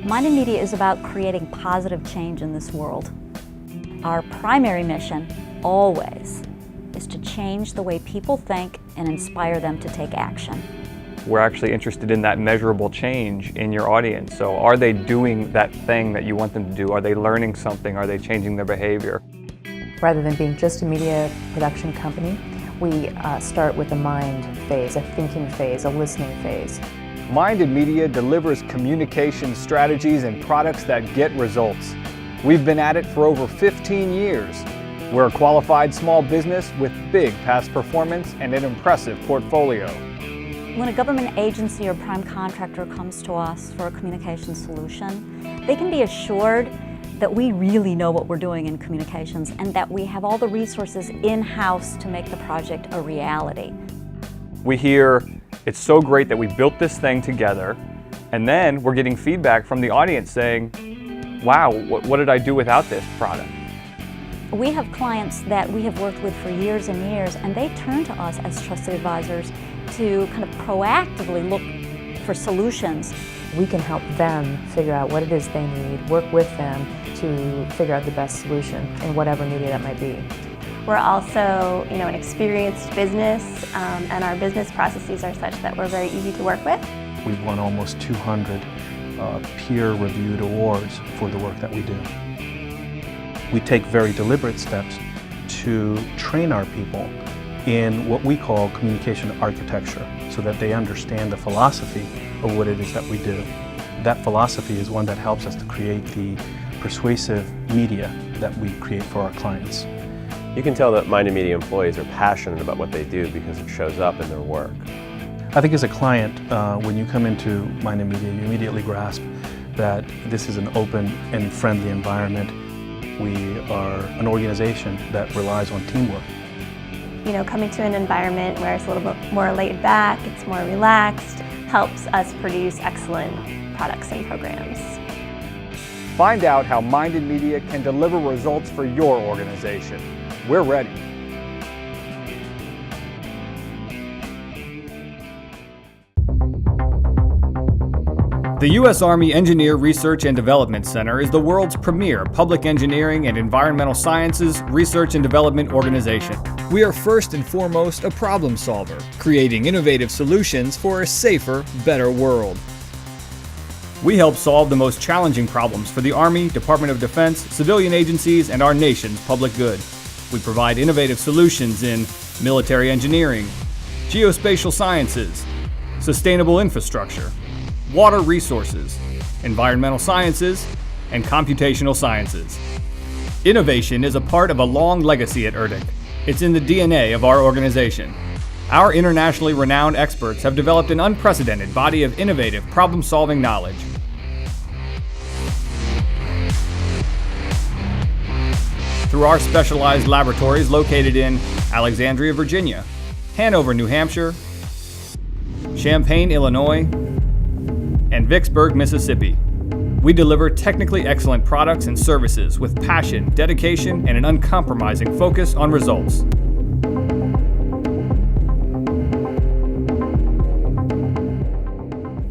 Minded Media is about creating positive change in this world. Our primary mission, always, is to change the way people think and inspire them to take action. We're actually interested in that measurable change in your audience. So are they doing that thing that you want them to do? Are they learning something? Are they changing their behavior? Rather than being just a media production company, we start with a mind phase, a thinking phase, a listening phase. Minded Media delivers communication strategies and products that get results. We've been at it for over 15 years. We're a qualified small business with big past performance and an impressive portfolio. When a government agency or prime contractor comes to us for a communication solution, they can be assured that we really know what we're doing in communications and that we have all the resources in-house to make the project a reality. We hear, it's so great that we built this thing together, and then we're getting feedback from the audience saying, wow, what did I do without this product? We have clients that we have worked with for years and years, and they turn to us as trusted advisors to kind of proactively look for solutions. We can help them figure out what it is they need, work with them to figure out the best solution in whatever media that might be. We're also, an experienced business, and our business processes are such that we're very easy to work with. We've won almost 200 peer-reviewed awards for the work that we do. We take very deliberate steps to train our people in what we call communication architecture, so that they understand the philosophy of what it is that we do. That philosophy is one that helps us to create the persuasive media that we create for our clients. You can tell that Minded Media employees are passionate about what they do because it shows up in their work. I think as a client, when you come into Minded Media, you immediately grasp that this is an open and friendly environment. We are an organization that relies on teamwork. Coming to an environment where it's a little bit more laid back, it's more relaxed, helps us produce excellent products and programs. Find out how Minded Media can deliver results for your organization. We're ready. The U.S. Army Engineer Research and Development Center is the world's premier public engineering and environmental sciences research and development organization. We are first and foremost a problem solver, creating innovative solutions for a safer, better world. We help solve the most challenging problems for the Army, Department of Defense, civilian agencies, and our nation's public good. We provide innovative solutions in military engineering, geospatial sciences, sustainable infrastructure, water resources, environmental sciences, and computational sciences. Innovation is a part of a long legacy at ERDIC. It's in the DNA of our organization. Our internationally renowned experts have developed an unprecedented body of innovative problem-solving knowledge. Through our specialized laboratories located in Alexandria, Virginia, Hanover, New Hampshire, Champaign, Illinois, and Vicksburg, Mississippi, we deliver technically excellent products and services with passion, dedication, and an uncompromising focus on results.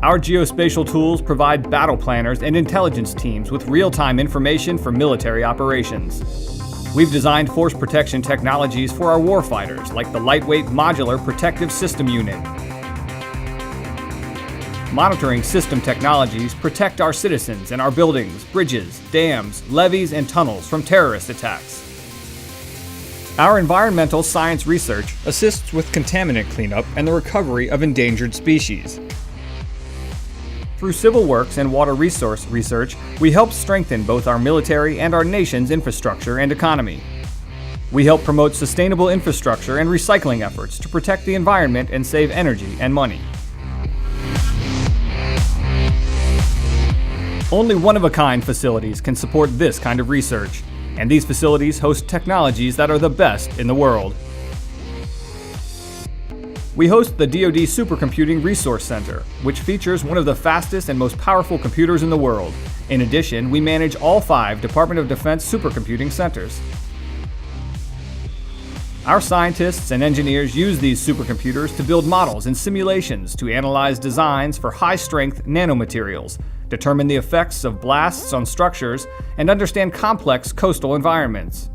Our geospatial tools provide battle planners and intelligence teams with real-time information for military operations. We've designed force protection technologies for our warfighters, like the Lightweight Modular Protective System Unit. Monitoring system technologies protect our citizens and our buildings, bridges, dams, levees, and tunnels from terrorist attacks. Our environmental science research assists with contaminant cleanup and the recovery of endangered species. Through civil works and water resource research, we help strengthen both our military and our nation's infrastructure and economy. We help promote sustainable infrastructure and recycling efforts to protect the environment and save energy and money. Only one-of-a-kind facilities can support this kind of research, and these facilities host technologies that are the best in the world. We host the DoD Supercomputing Resource Center, which features one of the fastest and most powerful computers in the world. In addition, we manage all 5 Department of Defense supercomputing centers. Our scientists and engineers use these supercomputers to build models and simulations to analyze designs for high-strength nanomaterials, determine the effects of blasts on structures, and understand complex coastal environments.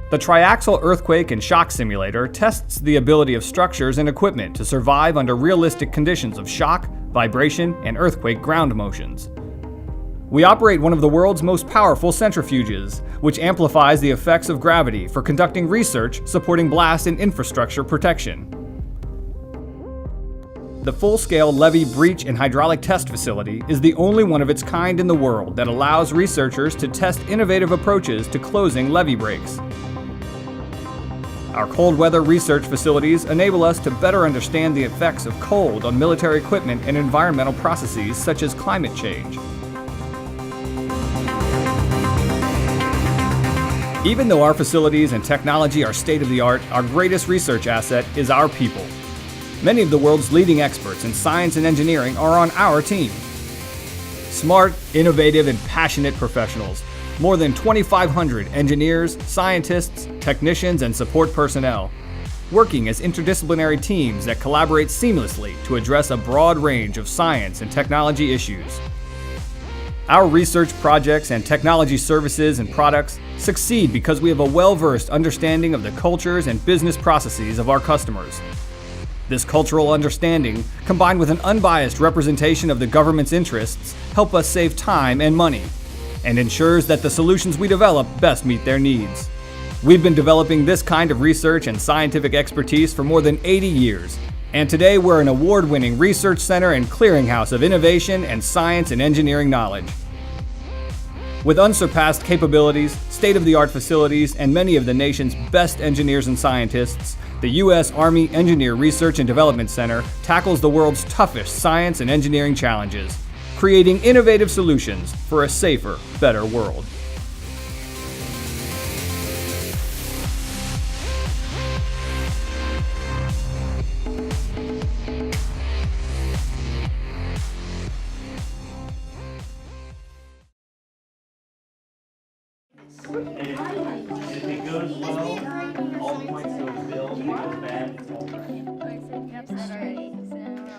The Triaxial Earthquake and Shock Simulator tests the ability of structures and equipment to survive under realistic conditions of shock, vibration, and earthquake ground motions. We operate one of the world's most powerful centrifuges, which amplifies the effects of gravity for conducting research supporting blast and infrastructure protection. The full-scale levee breach and hydraulic test facility is the only one of its kind in the world that allows researchers to test innovative approaches to closing levee breaks. Our cold weather research facilities enable us to better understand the effects of cold on military equipment and environmental processes such as climate change. Even though our facilities and technology are state-of-the-art, our greatest research asset is our people. Many of the world's leading experts in science and engineering are on our team. Smart, innovative, and passionate professionals. More than 2,500 engineers, scientists, technicians, and support personnel, working as interdisciplinary teams that collaborate seamlessly to address a broad range of science and technology issues. Our research projects and technology services and products succeed because we have a well-versed understanding of the cultures and business processes of our customers. This cultural understanding, combined with an unbiased representation of the government's interests, help us save time and money, and ensures that the solutions we develop best meet their needs. We've been developing this kind of research and scientific expertise for more than 80 years, and today we're an award-winning research center and clearinghouse of innovation and science and engineering knowledge. With unsurpassed capabilities, state-of-the-art facilities, and many of the nation's best engineers and scientists, the U.S. Army Engineer Research and Development Center tackles the world's toughest science and engineering challenges, creating innovative solutions for a safer, better world. If it goes well, all points go to Bill. If it goes bad,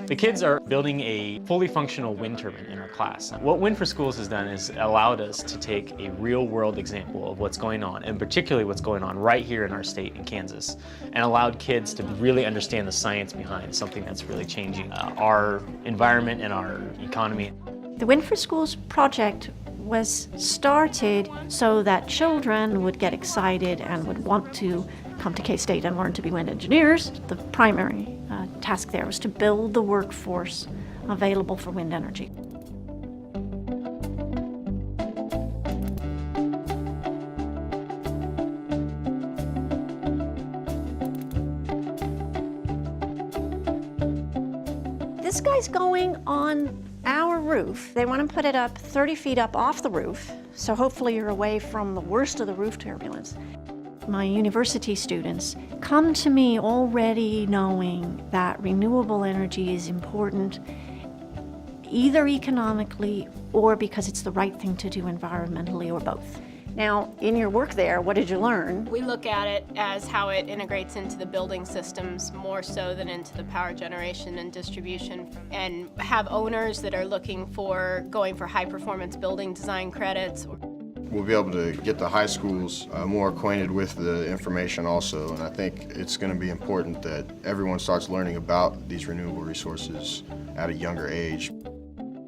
The kids are building a fully functional wind turbine in our class. What Wind for Schools has done is allowed us to take a real-world example of what's going on, and particularly what's going on right here in our state in Kansas, and allowed kids to really understand the science behind something that's really changing our environment and our economy. The Wind for Schools project was started so that children would get excited and would want to come to K-State and learn to be wind engineers. The primary task there was to build the workforce available for wind energy. This guy's going on our roof. They want to put it up 30 feet up off the roof, so hopefully you're away from the worst of the roof turbulence. My university students come to me already knowing that renewable energy is important, either economically or because it's the right thing to do environmentally, or both. Now, in your work there, what did you learn? We look at it as how it integrates into the building systems more so than into the power generation and distribution, and have owners that are going for high performance building design credits. We'll be able to get the high schools more acquainted with the information also, and I think it's going to be important that everyone starts learning about these renewable resources at a younger age.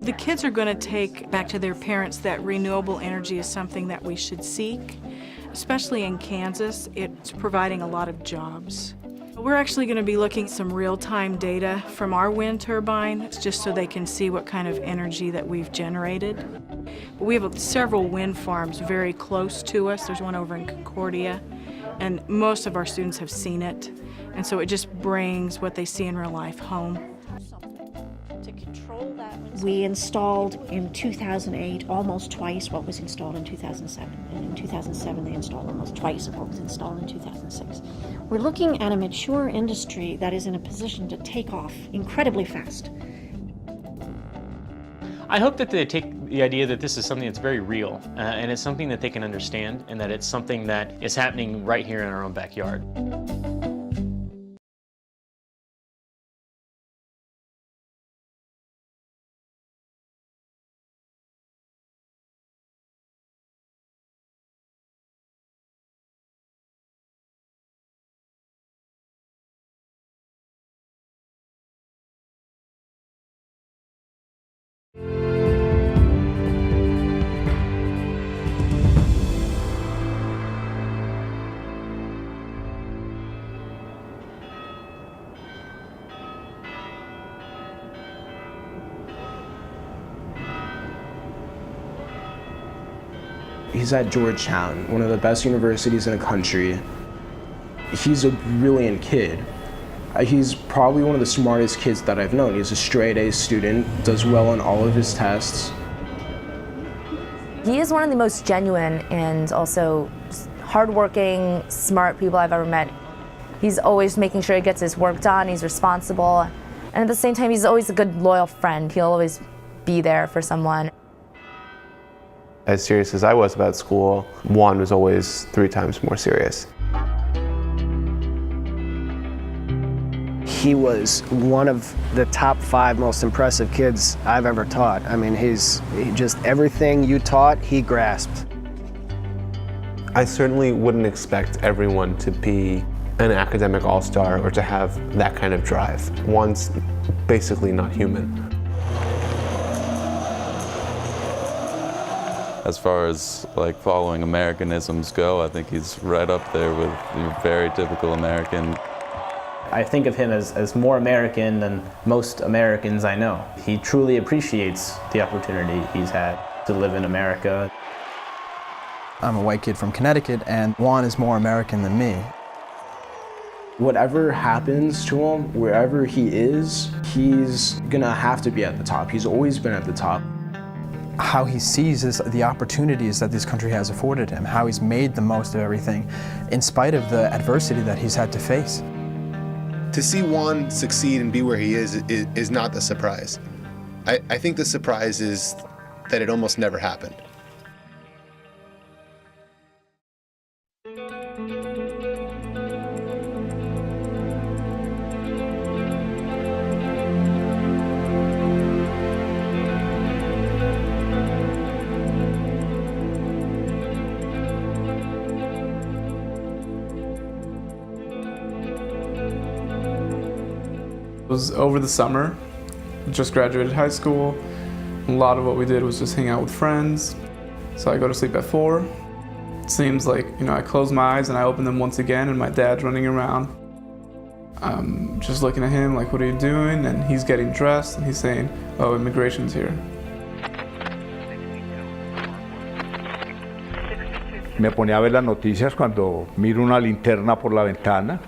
The kids are going to take back to their parents that renewable energy is something that we should seek. Especially in Kansas, it's providing a lot of jobs. We're actually going to be looking at some real-time data from our wind turbine, just so they can see what kind of energy that we've generated. We have several wind farms very close to us. There's one over in Concordia, and most of our students have seen it. And so it just brings what they see in real life home. We installed in 2008 almost twice what was installed in 2007. And in 2007 they installed almost twice of what was installed in 2006. We're looking at a mature industry that is in a position to take off incredibly fast. I hope that they take the idea that this is something that's very real, and it's something that they can understand, and that it's something that is happening right here in our own backyard. He's at Georgetown, one of the best universities in the country. He's a brilliant kid. He's probably one of the smartest kids that I've known. He's a straight A student, does well on all of his tests. He is one of the most genuine and also hardworking, smart people I've ever met. He's always making sure he gets his work done, he's responsible, and at the same time he's always a good, loyal friend. He'll always be there for someone. As serious as I was about school, Juan was always 3 times more serious. He was one of the top 5 most impressive kids I've ever taught. I mean, he just everything you taught, he grasped. I certainly wouldn't expect everyone to be an academic all-star or to have that kind of drive. Juan's basically not human. As far as like following Americanisms go, I think he's right up there with very typical American. I think of him as more American than most Americans I know. He truly appreciates the opportunity he's had to live in America. I'm a white kid from Connecticut, and Juan is more American than me. Whatever happens to him, wherever he is, he's gonna have to be at the top. He's always been at the top. How he sees the opportunities that this country has afforded him, how he's made the most of everything, in spite of the adversity that he's had to face. To see Juan succeed and be where he is not the surprise. I think the surprise is that it almost never happened. It was over the summer, just graduated high school. A lot of what we did was just hang out with friends. So I go to sleep at 4. It seems like, I close my eyes and I open them once again and my dad's running around. I'm just looking at him like, what are you doing? And he's getting dressed and he's saying, oh, immigration's here. Me ponía a ver las noticias cuando miro una linterna por la ventana.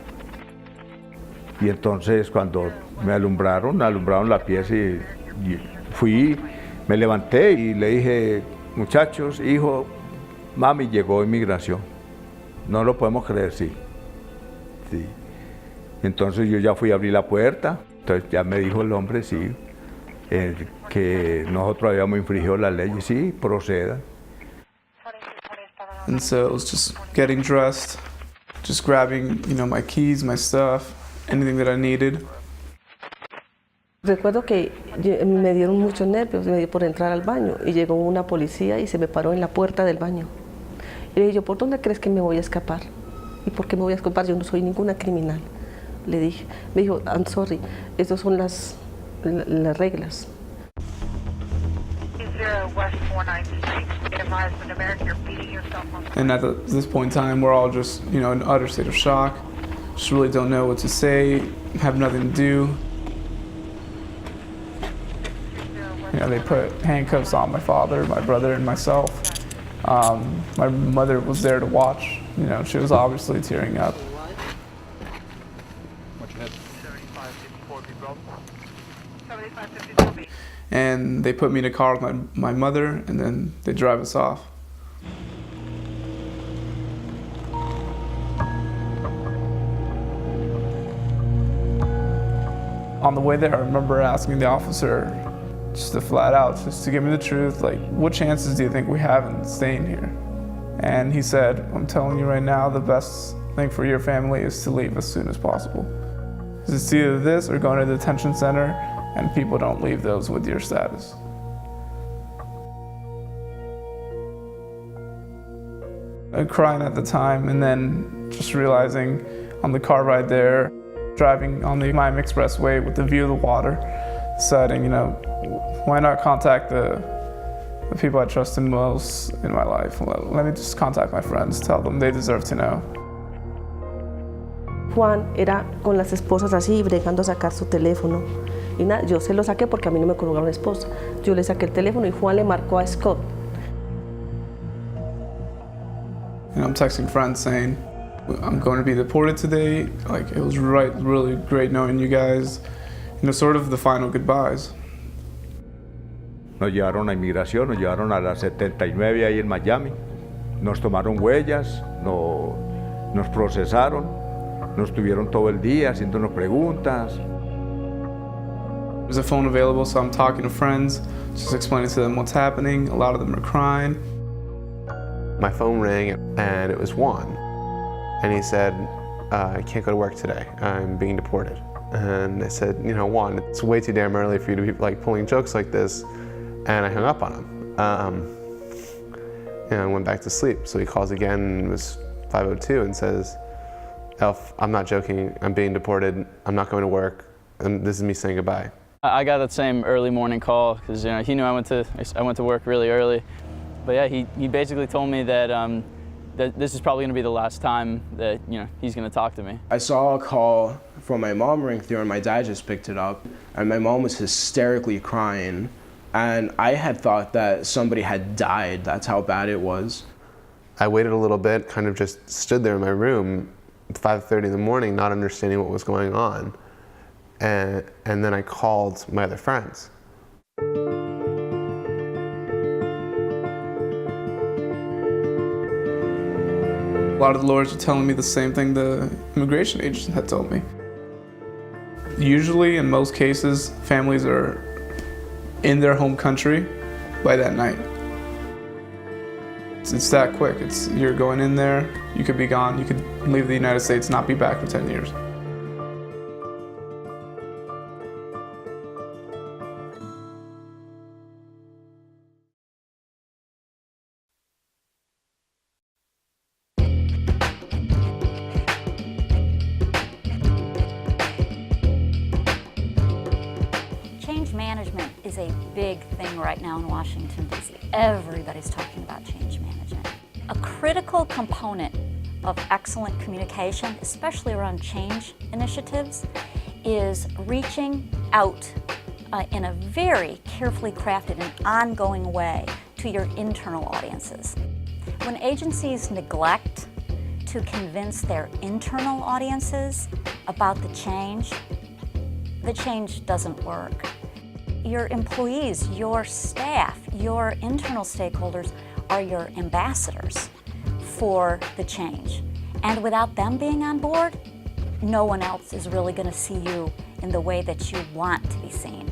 Y entonces cuando me alumbraron la pieza y fui, me levanté y le dije, muchachos, hijo, mami, llegó inmigración. No lo podemos creer, sí. Entonces yo ya fui a abrir la puerta, entonces ya me dijo el hombre, sí, que nosotros habíamos infringido las leyes, sí, proceda. And so it was just getting dressed, just grabbing, my keys, my stuff, anything that I needed. Recuerdo que me dieron muchos nervios, me dio por entrar al baño y llegó una policía y se me paró en la puerta del baño. Y le dije yo, ¿por dónde crees que me voy a escapar? ¿Y por qué me voy a escapar? Yo no soy ninguna criminal. Le dije, me dijo, I'm sorry, estas son las reglas. And at this point in time, we're all just, in an utter state of shock. Just really don't know what to say, have nothing to do. They put handcuffs on my father, my brother, and myself. My mother was there to watch. She was obviously tearing up. And they put me in a car with my mother, and then they drive us off. On the way there, I remember asking the officer, just to flat out, just to give me the truth, like, what chances do you think we have in staying here? And he said, I'm telling you right now, the best thing for your family is to leave as soon as possible. It's either this or going to the detention center, and people don't leave those with your status. I'm crying at the time, and then just realizing on the car ride there, driving on the Miami Expressway with the view of the water, deciding, why not contact the people I trusted most in my life? Let me just contact my friends, tell them they deserve to know. Juan era con las esposas así, bregando a sacar su teléfono. Y nada, yo se lo saqué porque a mí no me colgaba una esposa. Yo le saqué el teléfono y Juan le marcó a Scott. And I'm texting friends saying, I'm going to be deported today. Like, it was really great knowing you guys. You know, sort of the final goodbyes. Nos llevaron a inmigración, nos llevaron a la 79 ahí en Miami. Nos tomaron huellas, nos procesaron, nos tuvieron todo el día haciéndonos preguntas. There's a phone available, so I'm talking to friends, just explaining to them what's happening. A lot of them are crying. My phone rang and it was Juan. And he said, I can't go to work today. I'm being deported. And I said, you know, Juan, it's way too damn early for you to be like pulling jokes like this. And I hung up on him. And I went back to sleep. So he calls again, and it was 5:02, and says, Elf, I'm not joking. I'm being deported. I'm not going to work. And this is me saying goodbye. I got that same early morning call because he knew I went to work really early. But yeah, he basically told me that that this is probably going to be the last time that he's going to talk to me. I saw a call from my mom ring through, and my dad just picked it up, and my mom was hysterically crying, and I had thought that somebody had died. That's how bad it was. I waited a little bit, kind of just stood there in my room at 5:30 in the morning, not understanding what was going on, and then I called my other friends. A lot of the lawyers are telling me the same thing the immigration agent had told me. Usually, in most cases, families are in their home country by that night. It's that quick. You're going in there, you could be gone, you could leave the United States, not be back for 10 years. Change management is a big thing right now in Washington, D.C. Everybody's talking about change management. A critical component of excellent communication, especially around change initiatives, is reaching out in a very carefully crafted and ongoing way to your internal audiences. When agencies neglect to convince their internal audiences about the change doesn't work. Your employees, your staff, your internal stakeholders are your ambassadors for the change. And without them being on board, no one else is really going to see you in the way that you want to be seen.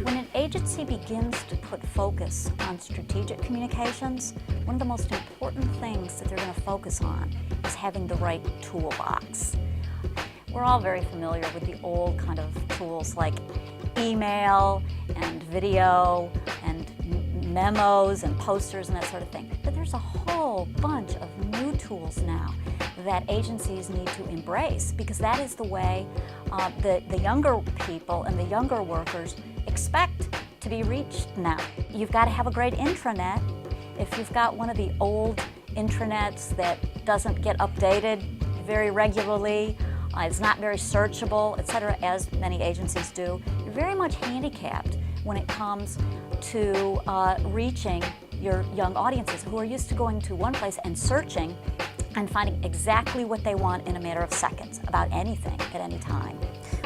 When an agency begins to put focus on strategic communications, one of the most important things that they're going to focus on is having the right toolbox. We're all very familiar with the old kind of tools like email and video and memos and posters and that sort of thing. But there's a whole bunch of new tools now that agencies need to embrace, because that is the way the younger people and the younger workers expect to be reached now. You've got to have a great intranet. If you've got one of the old intranets that doesn't get updated very regularly, it's not very searchable, etc., as many agencies do, you're very much handicapped when it comes to reaching your young audiences who are used to going to one place and searching and finding exactly what they want in a matter of seconds about anything at any time.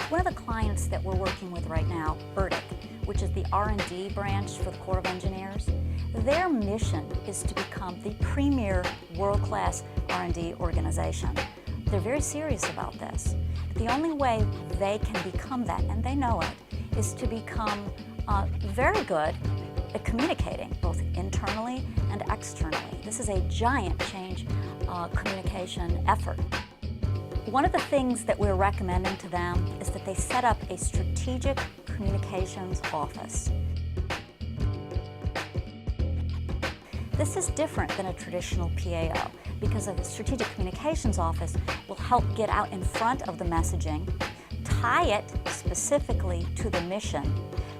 One of the clients that we're working with right now, ERDIC, which is the R&D branch for the Corps of Engineers, their mission is to become the premier world-class R&D organization. They're very serious about this. But the only way they can become that, and they know it, is to become very good at communicating, both internally and externally. This is a giant change communication effort. One of the things that we're recommending to them is that they set up a strategic communications office. This is different than a traditional PAO, because a strategic communications office will help get out in front of the messaging, tie it specifically to the mission,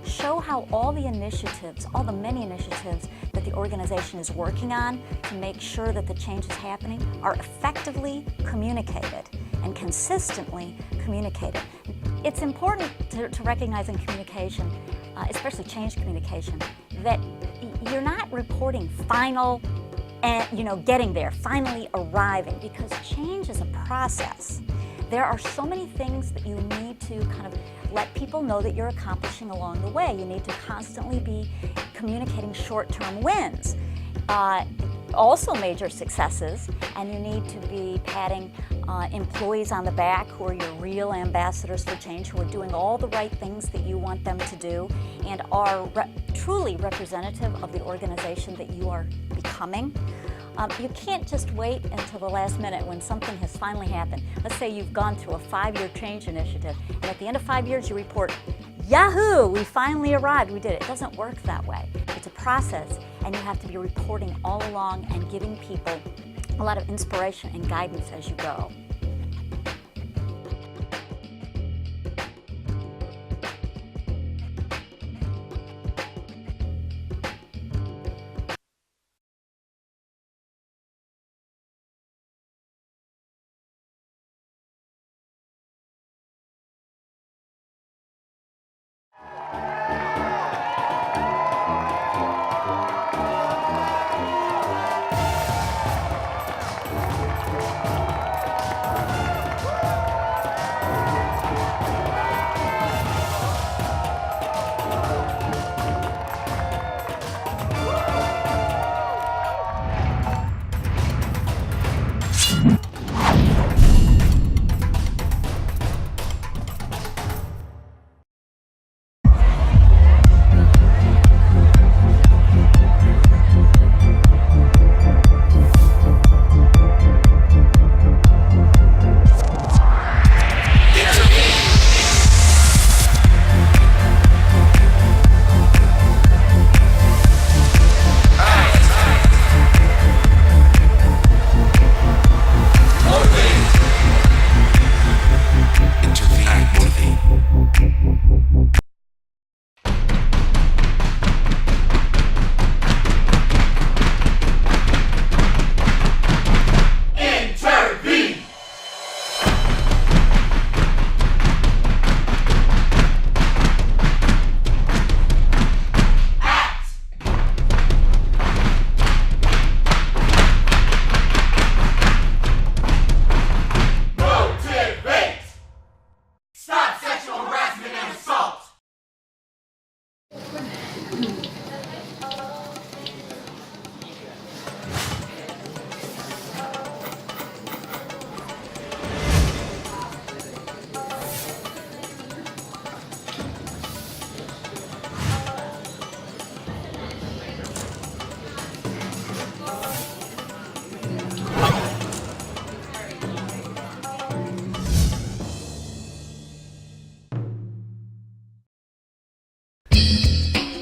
show how all the initiatives, all the many initiatives that the organization is working on to make sure that the change is happening are effectively communicated and consistently communicated. It's important to recognize in communication, especially change communication, that you're not reporting final and getting there, finally arriving, because change is a process. There are so many things that you need to kind of let people know that you're accomplishing along the way. You need to constantly be communicating short-term wins, also major successes, and you need to be patting employees on the back who are your real ambassadors for change, who are doing all the right things that you want them to do and are truly representative of the organization that you are becoming. You can't just wait until the last minute when something has finally happened. Let's say you've gone through a 5-year change initiative, and at the end of 5 years you report, Yahoo! We finally arrived, we did it. It doesn't work that way. It's a process, and you have to be reporting all along and giving people a lot of inspiration and guidance as you go.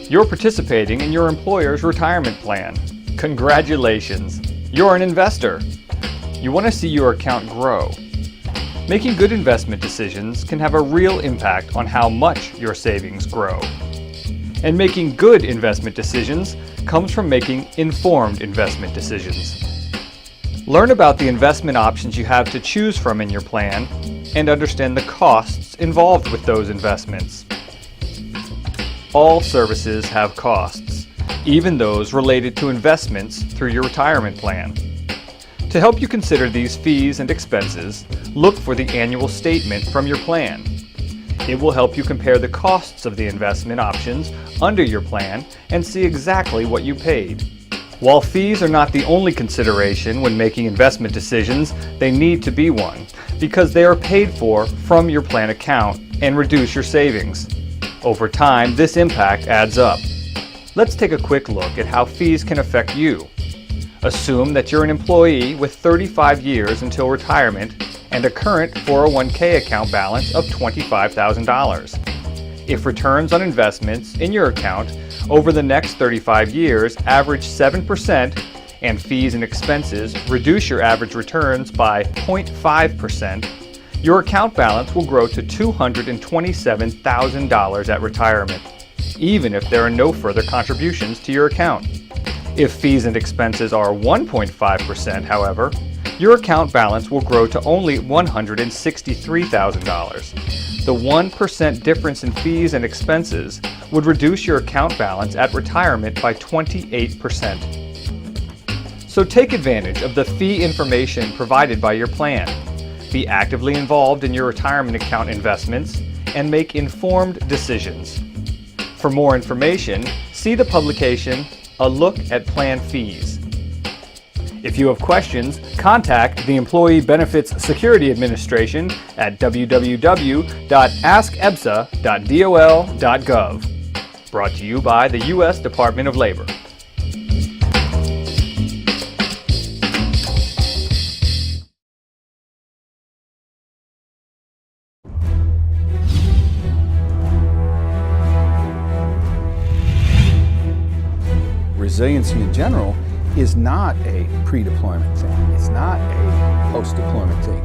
You're participating in your employer's retirement plan. Congratulations! You're an investor. You want to see your account grow. Making good investment decisions can have a real impact on how much your savings grow. And making good investment decisions comes from making informed investment decisions. Learn about the investment options you have to choose from in your plan and understand the costs involved with those investments. All services have costs, even those related to investments through your retirement plan. To help you consider these fees and expenses, look for the annual statement from your plan. It will help you compare the costs of the investment options under your plan and see exactly what you paid. While fees are not the only consideration when making investment decisions, they need to be one, because they are paid for from your plan account and reduce your savings. Over time, this impact adds up. Let's take a quick look at how fees can affect you. Assume that you're an employee with 35 years until retirement and a current 401k account balance of $25,000. If returns on investments in your account over the next 35 years average 7% and fees and expenses reduce your average returns by 0.5%, your account balance will grow to $227,000 at retirement, even if there are no further contributions to your account. If fees and expenses are 1.5%, however, your account balance will grow to only $163,000. The 1% difference in fees and expenses would reduce your account balance at retirement by 28%. So take advantage of the fee information provided by your plan. Be actively involved in your retirement account investments and make informed decisions. For more information, see the publication, A Look at Plan Fees. If you have questions, contact the Employee Benefits Security Administration at www.askebsa.dol.gov. Brought to you by the U.S. Department of Labor. Resiliency in general is not a pre-deployment thing. It's not a post-deployment thing.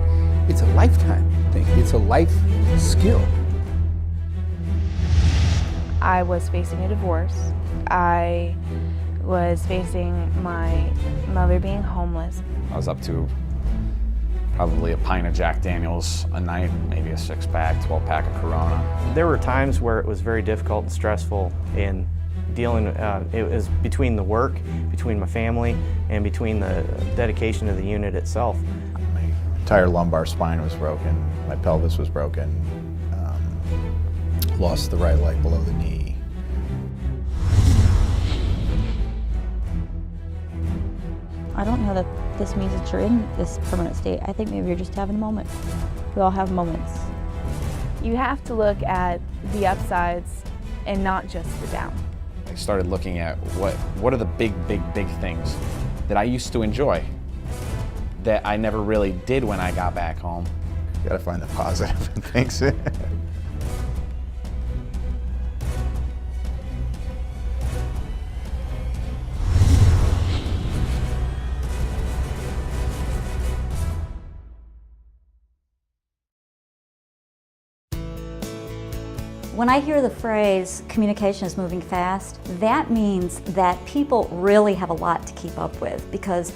It's a lifetime thing. It's a life skill. I was facing a divorce. I was facing my mother being homeless. I was up to probably a pint of Jack Daniels a night, maybe a 6-pack, 12-pack of Corona. There were times where it was very difficult and stressful in dealing, it was between the work, between my family, and between the dedication to the unit itself. My entire lumbar spine was broken, my pelvis was broken, lost the right leg below the knee. I don't know that this means that you're in this permanent state. I think maybe you're just having a moment. We all have moments. You have to look at the upsides and not just the down. I started looking at what are the big things that I used to enjoy that I never really did when I got back home. You gotta find the positive in things. When I hear the phrase communication is moving fast, that means that people really have a lot to keep up with because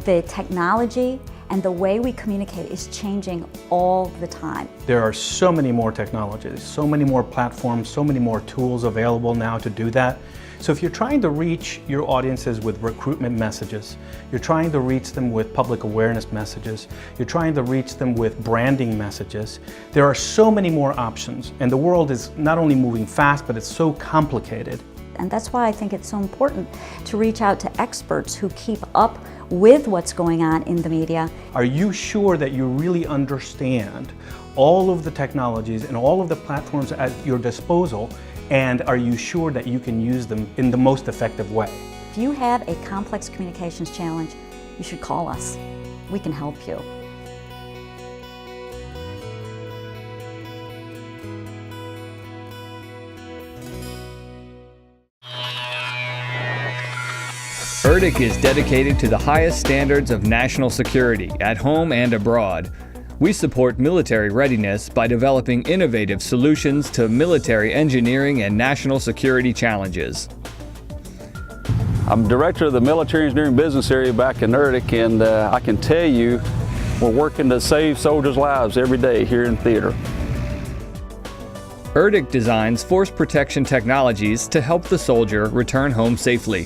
the technology and the way we communicate is changing all the time. There are so many more technologies, so many more platforms, so many more tools available now to do that. So if you're trying to reach your audiences with recruitment messages, you're trying to reach them with public awareness messages, you're trying to reach them with branding messages, there are so many more options, and the world is not only moving fast, but it's so complicated. And that's why I think it's so important to reach out to experts who keep up with what's going on in the media. Are you sure that you really understand all of the technologies and all of the platforms at your disposal? And are you sure that you can use them in the most effective way? If you have a complex communications challenge, you should call us. We can help you. ERDIC is dedicated to the highest standards of national security at home and abroad. We support military readiness by developing innovative solutions to military engineering and national security challenges. I'm director of the Military Engineering Business Area back in ERDIC, and I can tell you we're working to save soldiers' lives every day here in theater. ERDIC designs force protection technologies to help the soldier return home safely.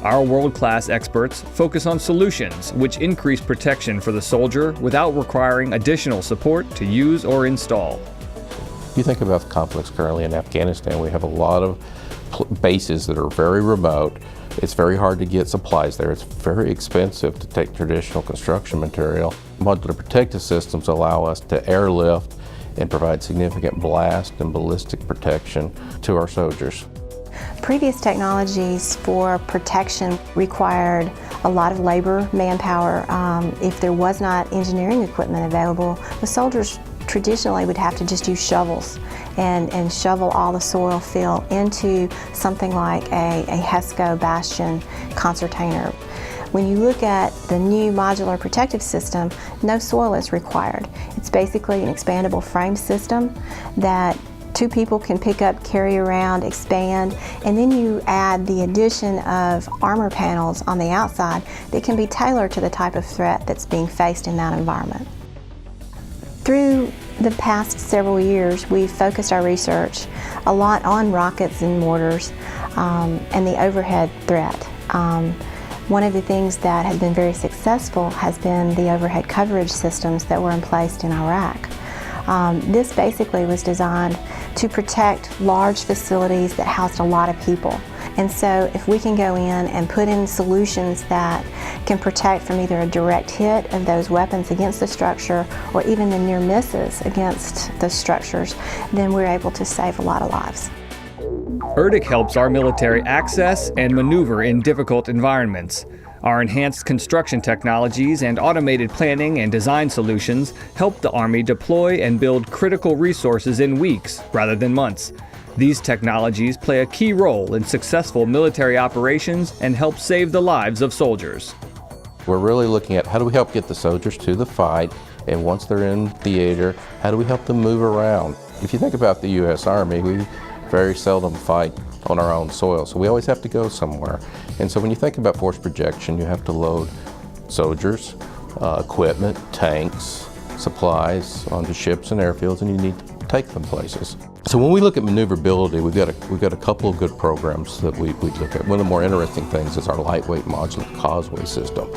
Our world-class experts focus on solutions which increase protection for the soldier without requiring additional support to use or install. You think about the conflicts currently in Afghanistan, we have a lot of bases that are very remote. It's very hard to get supplies there. It's very expensive to take traditional construction material. Modular protective systems allow us to airlift and provide significant blast and ballistic protection to our soldiers. Previous technologies for protection required a lot of labor, manpower. If there was not engineering equipment available, the soldiers traditionally would have to just use shovels and shovel all the soil fill into something like a HESCO Bastion concertina. When you look at the new modular protective system, no soil is required. It's basically an expandable frame system that two people can pick up, carry around, expand, and then you add the addition of armor panels on the outside that can be tailored to the type of threat that's being faced in that environment. Through the past several years, we've focused our research a lot on rockets and mortars and the overhead threat. One of the things that has been very successful has been the overhead coverage systems that were in place in Iraq. This basically was designed to protect large facilities that housed a lot of people. And so if we can go in and put in solutions that can protect from either a direct hit of those weapons against the structure or even the near misses against the structures, then we're able to save a lot of lives. ERDIC helps our military access and maneuver in difficult environments. Our enhanced construction technologies and automated planning and design solutions help the Army deploy and build critical resources in weeks rather than months. These technologies play a key role in successful military operations and help save the lives of soldiers. We're really looking at how do we help get the soldiers to the fight, and once they're in theater, how do we help them move around? If you think about the U.S. Army, we very seldom fight on our own soil, so we always have to go somewhere. And so when you think about force projection, you have to load soldiers, equipment, tanks, supplies onto ships and airfields, and you need to take them places. So when we look at maneuverability, we've got a couple of good programs that we look at. One of the more interesting things is our lightweight modular causeway system.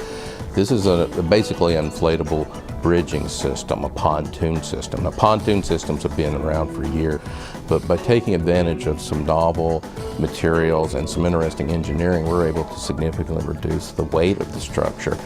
This is basically an inflatable bridging system, a pontoon system. Now, pontoon systems have been around for years, but by taking advantage of some novel materials and some interesting engineering, we're able to significantly reduce the weight of the structure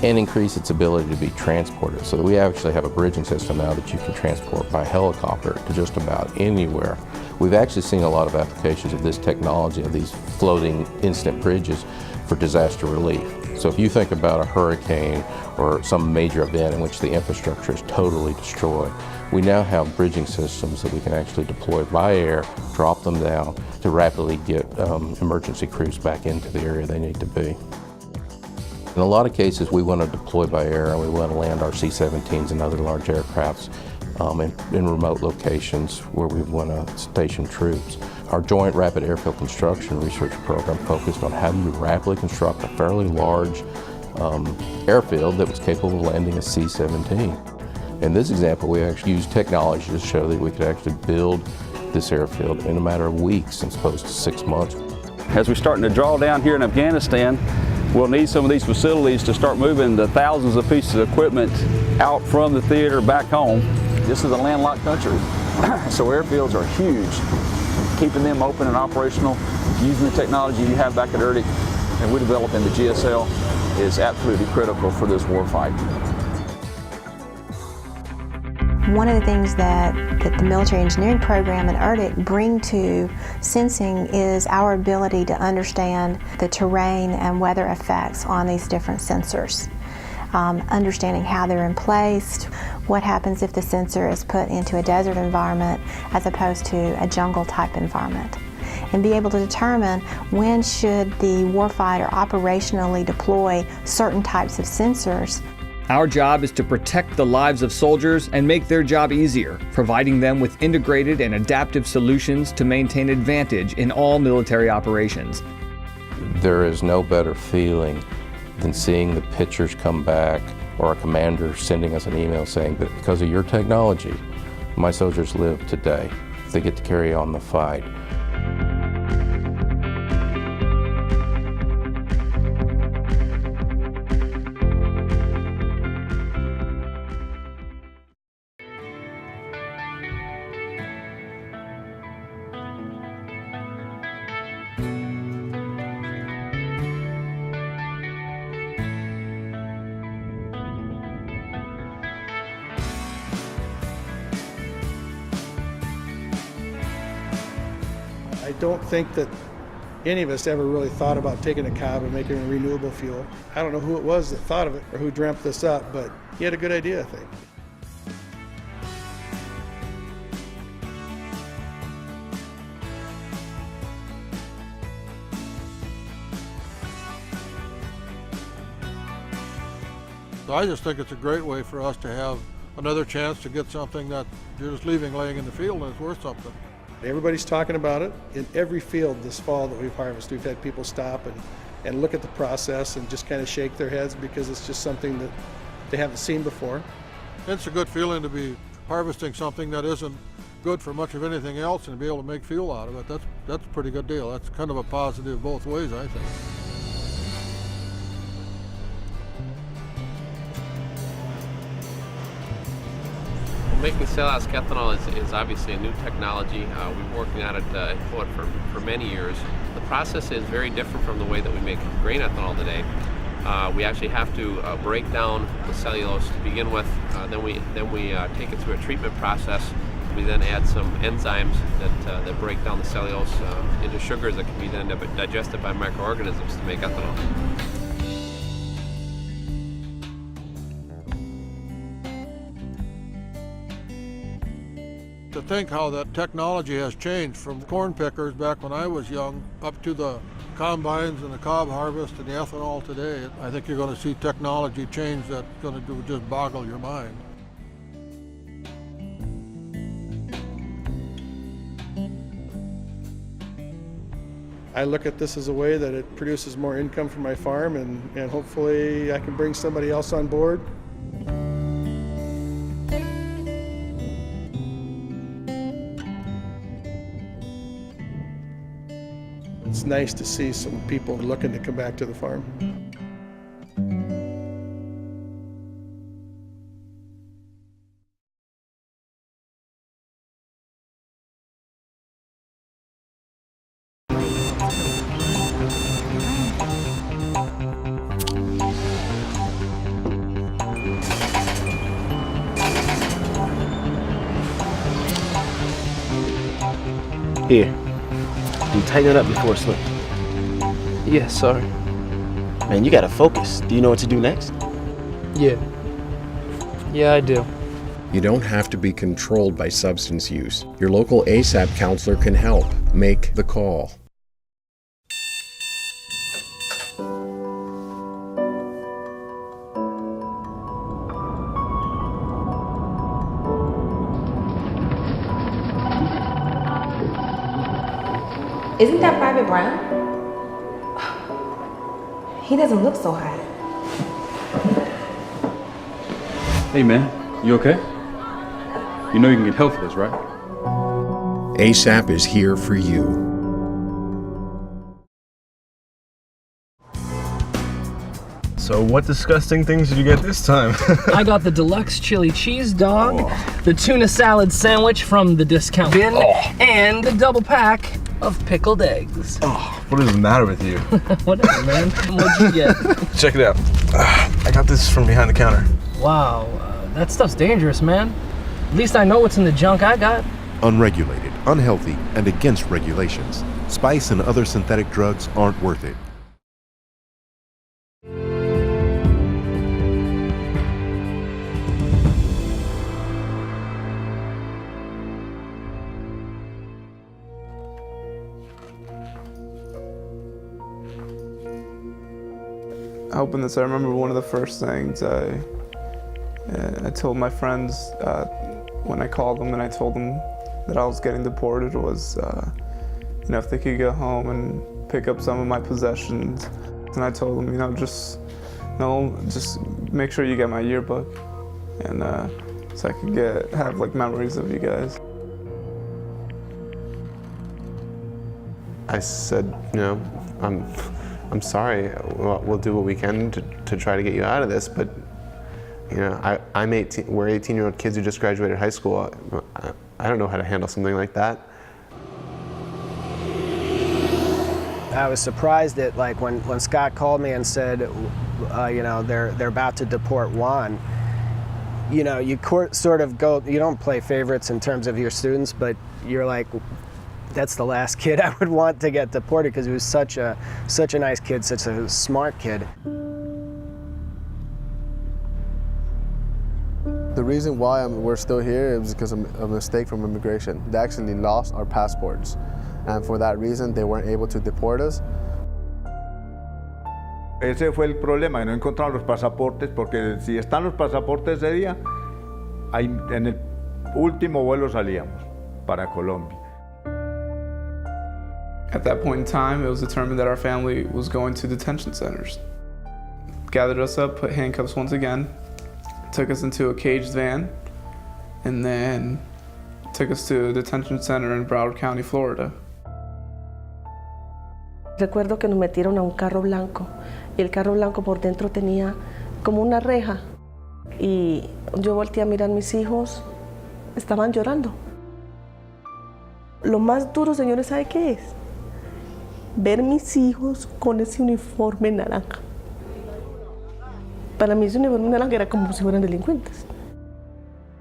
and increase its ability to be transported. So that we actually have a bridging system now that you can transport by helicopter to just about anywhere. We've actually seen a lot of applications of this technology, of these floating instant bridges, for disaster relief. So if you think about a hurricane or some major event in which the infrastructure is totally destroyed, we now have bridging systems that we can actually deploy by air, drop them down to rapidly get emergency crews back into the area they need to be. In a lot of cases, we want to deploy by air and we want to land our C-17s and other large aircrafts in remote locations where we want to station troops. Our Joint Rapid Airfield Construction Research Program focused on how do you rapidly construct a fairly large airfield that was capable of landing a C-17. In this example, we actually used technology to show that we could actually build this airfield in a matter of weeks as opposed to 6 months. As we're starting to draw down here in Afghanistan, we'll need some of these facilities to start moving the thousands of pieces of equipment out from the theater back home. This is a landlocked country, so airfields are huge. Keeping them open and operational, using the technology you have back at ERDIC and we develop in the GSL is absolutely critical for this war fight. One of the things that the military engineering program and ERDIC bring to sensing is our ability to understand the terrain and weather effects on these different sensors. Understanding how they're placed, what happens if the sensor is put into a desert environment as opposed to a jungle type environment, and be able to determine when should the warfighter operationally deploy certain types of sensors. Our job is to protect the lives of soldiers and make their job easier, providing them with integrated and adaptive solutions to maintain advantage in all military operations. There is no better feeling than seeing the pictures come back or a commander sending us an email saying that because of your technology, my soldiers live today. They get to carry on the fight. I don't think that any of us ever really thought about taking a cob and making it renewable fuel. I don't know who it was that thought of it or who dreamt this up, but he had a good idea, I think. So I just think it's a great way for us to have another chance to get something that you're just leaving laying in the field and it's worth something. Everybody's talking about it. In every field this fall that we've harvested, we've had people stop and look at the process and just kind of shake their heads because it's just something that they haven't seen before. It's a good feeling to be harvesting something that isn't good for much of anything else and to be able to make fuel out of it. That's a pretty good deal. That's kind of a positive both ways, I think. Making cellulose ethanol is obviously a new technology. We've been working on it for many years. The process is very different from the way that we make grain ethanol today. We actually have to break down the cellulose to begin with. Then we take it through a treatment process. We then add some enzymes that break down the cellulose into sugars that can be then digested by microorganisms to make ethanol. To think how that technology has changed from corn pickers back when I was young up to the combines and the cob harvest and the ethanol today, I think you're going to see technology change that's going to just boggle your mind. I look at this as a way that it produces more income for my farm, and hopefully I can bring somebody else on board. It's nice to see some people looking to come back to the farm. Here, you tighten it up before it slips. Yeah, sorry. Man, you gotta focus. Do you know what to do next? Yeah. Yeah, I do. You don't have to be controlled by substance use. Your local ASAP counselor can help. Make the call. Isn't that Private Brown? He doesn't look so high. Hey man, you okay? You know you can get help for this, right? ASAP is here for you. So what disgusting things did you get this time? I got the deluxe chili cheese dog, the tuna salad sandwich from the discount bin, and a double pack of pickled eggs. What is the matter with you? Whatever, man. What'd you get? Check it out. I got this from behind the counter. Wow, that stuff's dangerous, man. At least I know what's in the junk I got. Unregulated, unhealthy, and against regulations. Spice and other synthetic drugs aren't worth it. Helping this, I remember one of the first things I told my friends when I called them and I told them that I was getting deported was, you know, if they could go home and pick up some of my possessions. And I told them, you know, just make sure you get my yearbook, and so I could have like memories of you guys. I said, you know, I'm sorry. We'll do what we can to try to get you out of this, but you know, I'm 18. We're 18-year-old kids who just graduated high school. I don't know how to handle something like that. I was surprised that, like, when Scott called me and said, you know, they're about to deport Juan. You know, you sort of go. You don't play favorites in terms of your students, but you're like, that's the last kid I would want to get deported because he was such a nice kid, such a smart kid. The reason why we're still here is because of a mistake from immigration. They actually lost our passports, and for that reason they weren't able to deport us. Ese fue el problema, que no encontraron los pasaportes, porque si están los pasaportes ese día, en el último vuelo salíamos para Colombia. At that point in time, it was determined that our family was going to detention centers. Gathered us up, put handcuffs once again, took us into a caged van, and then took us to a detention center in Broward County, Florida. Recuerdo que nos metieron a un carro blanco, y el carro blanco por dentro tenía como una reja. Y yo volteé a mirar a mis hijos estaban llorando. Lo más duro, señores, ¿sabe qué es? Ver mis hijos con ese uniforme naranja. Para mí ese uniforme naranja era como si fueran delincuentes.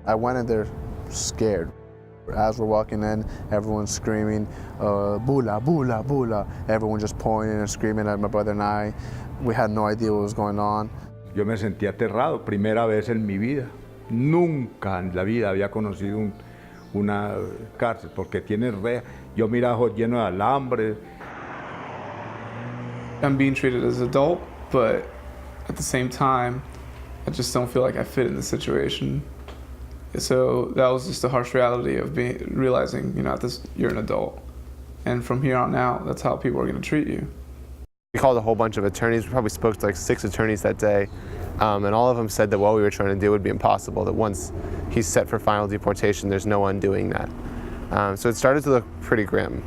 I went in there scared. As we're walking in, everyone's screaming, "Bula, bula, bula!" Everyone just pointing and screaming at my brother and I. We had no idea what was going on. Yo me sentí aterrado, primera vez en mi vida. Nunca en la vida había conocido una cárcel, porque tiene rejas. Yo miraba lleno de alambres. I'm being treated as an adult, but at the same time, I just don't feel like I fit in the situation. So that was just the harsh reality of realizing, you're an adult. And from here on out, that's how people are going to treat you. We called a whole bunch of attorneys. We probably spoke to like 6 attorneys that day. And all of them said that what we were trying to do would be impossible, that once he's set for final deportation, there's no undoing that. So it started to look pretty grim.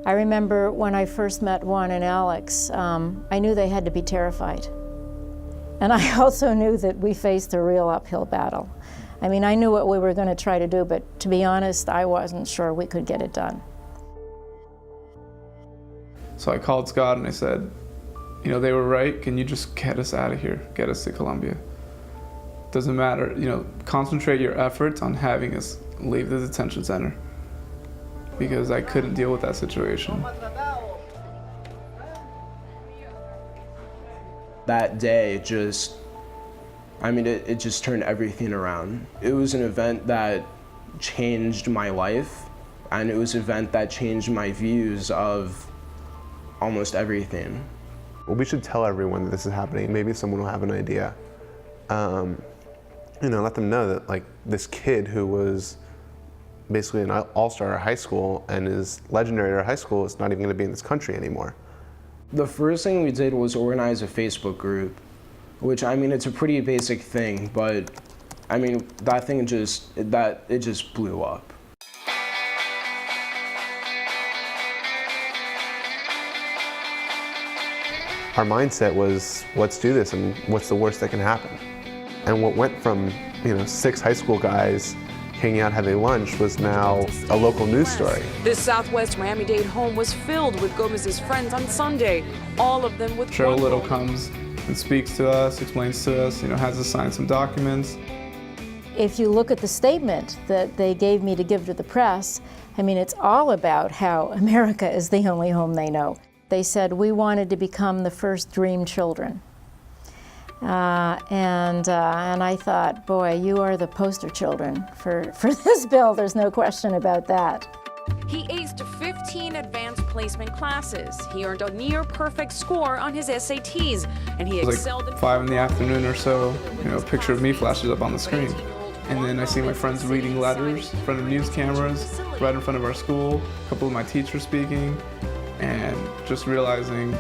I remember when I first met Juan and Alex, I knew they had to be terrified. And I also knew that we faced a real uphill battle. I mean, I knew what we were going to try to do, but to be honest, I wasn't sure we could get it done. So I called Scott and I said, they were right. Can you just get us out of here? Get us to Colombia. Doesn't matter. Concentrate your efforts on having us leave the detention center, because I couldn't deal with that situation. That day, it just turned everything around. It was an event that changed my life, and it was an event that changed my views of almost everything. Well, we should tell everyone that this is happening. Maybe someone will have an idea. Let them know that like this kid who was basically an all-star at our high school and is legendary at our high school is not even going to be in this country anymore. The first thing we did was organize a Facebook group, which it's a pretty basic thing, but that thing just blew up. Our mindset was, let's do this, and what's the worst that can happen? And what went from 6 high school guys hanging out having lunch was now a local news story. This Southwest Miami-Dade home was filled with Gomez's friends on Sunday, all of them with Cheryl Little comes and speaks to us, explains to us, has us sign some documents. If you look at the statement that they gave me to give to the press, it's all about how America is the only home they know. They said we wanted to become the first dream children. And I thought, boy, you are the poster children for this bill. There's no question about that. He aced 15 advanced placement classes. He earned a near perfect score on his SATs, and he excelled in 5 in the afternoon or so, a picture of me flashes up on the screen. And then I see my friends reading letters in front of news cameras, right in front of our school, a couple of my teachers speaking, and just realizing,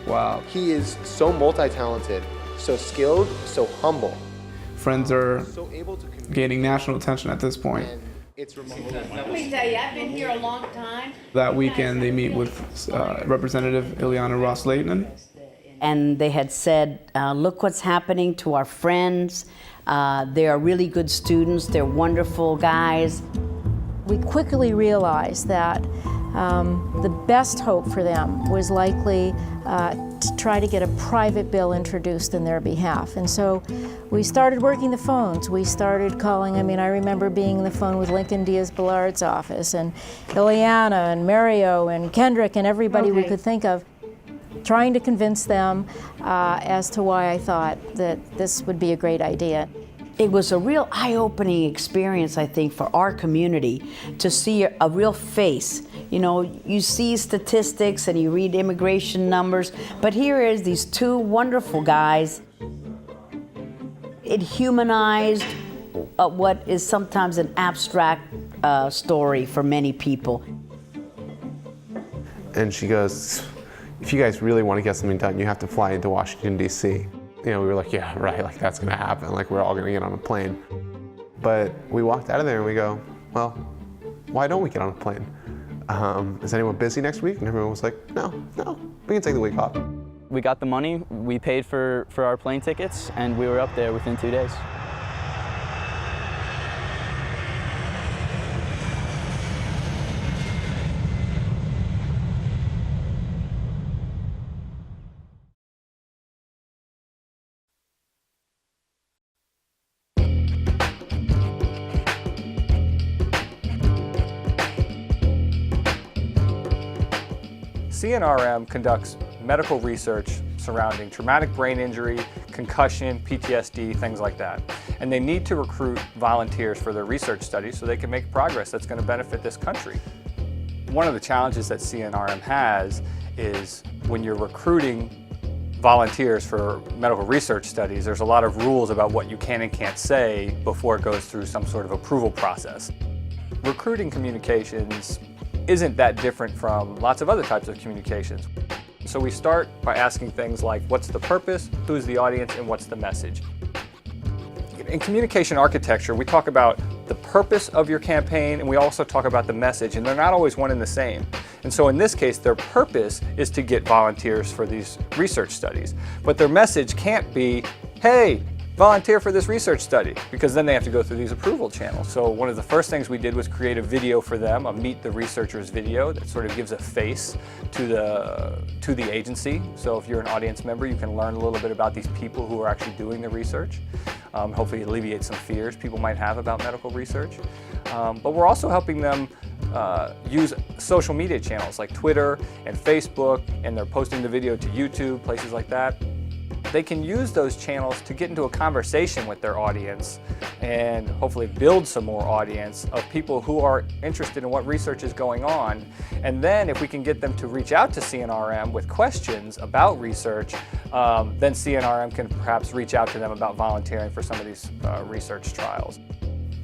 wow. He is so multi-talented, so skilled, so humble. Friends are gaining national attention at this point. Let me tell you, I've been here a long time. That weekend they meet with Representative Ileana Ross-Lehtinen. And they had said, look what's happening to our friends. They are really good students. They're wonderful guys. We quickly realized that the best hope for them was likely to try to get a private bill introduced in their behalf. And so we started working the phones. We started calling, I remember being on the phone with Lincoln Diaz-Ballard's office, and Ileana, and Mario, and Kendrick, and everybody we could think of, trying to convince them as to why I thought that this would be a great idea. It was a real eye-opening experience, I think, for our community to see a real face. You see statistics and you read immigration numbers, but here is these 2 wonderful guys. It humanized what is sometimes an abstract story for many people. And she goes, if you guys really want to get something done, you have to fly into Washington, D.C. We were like, yeah, right, like that's gonna happen, like we're all gonna get on a plane. But we walked out of there and we go, well, why don't we get on a plane? Is anyone busy next week? And everyone was like, no, we can take the week off. We got the money, we paid for our plane tickets, and we were up there within 2 days. CNRM conducts medical research surrounding traumatic brain injury, concussion, PTSD, things like that. And they need to recruit volunteers for their research studies so they can make progress that's going to benefit this country. One of the challenges that CNRM has is when you're recruiting volunteers for medical research studies, there's a lot of rules about what you can and can't say before it goes through some sort of approval process. Recruiting communications isn't that different from lots of other types of communications. So we start by asking things like, what's the purpose, who's the audience, and what's the message? In communication architecture, we talk about the purpose of your campaign, and we also talk about the message, and they're not always one and the same. And so in this case, their purpose is to get volunteers for these research studies. But their message can't be, hey, volunteer for this research study, because then they have to go through these approval channels. So one of the first things we did was create a video for them, a Meet the Researchers video that sort of gives a face to the agency. So if you're an audience member, you can learn a little bit about these people who are actually doing the research. Hopefully alleviate some fears people might have about medical research. But we're also helping them use social media channels like Twitter and Facebook, and they're posting the video to YouTube, places like that. They can use those channels to get into a conversation with their audience and hopefully build some more audience of people who are interested in what research is going on. And then if we can get them to reach out to CNRM with questions about research, then CNRM can perhaps reach out to them about volunteering for some of these research trials.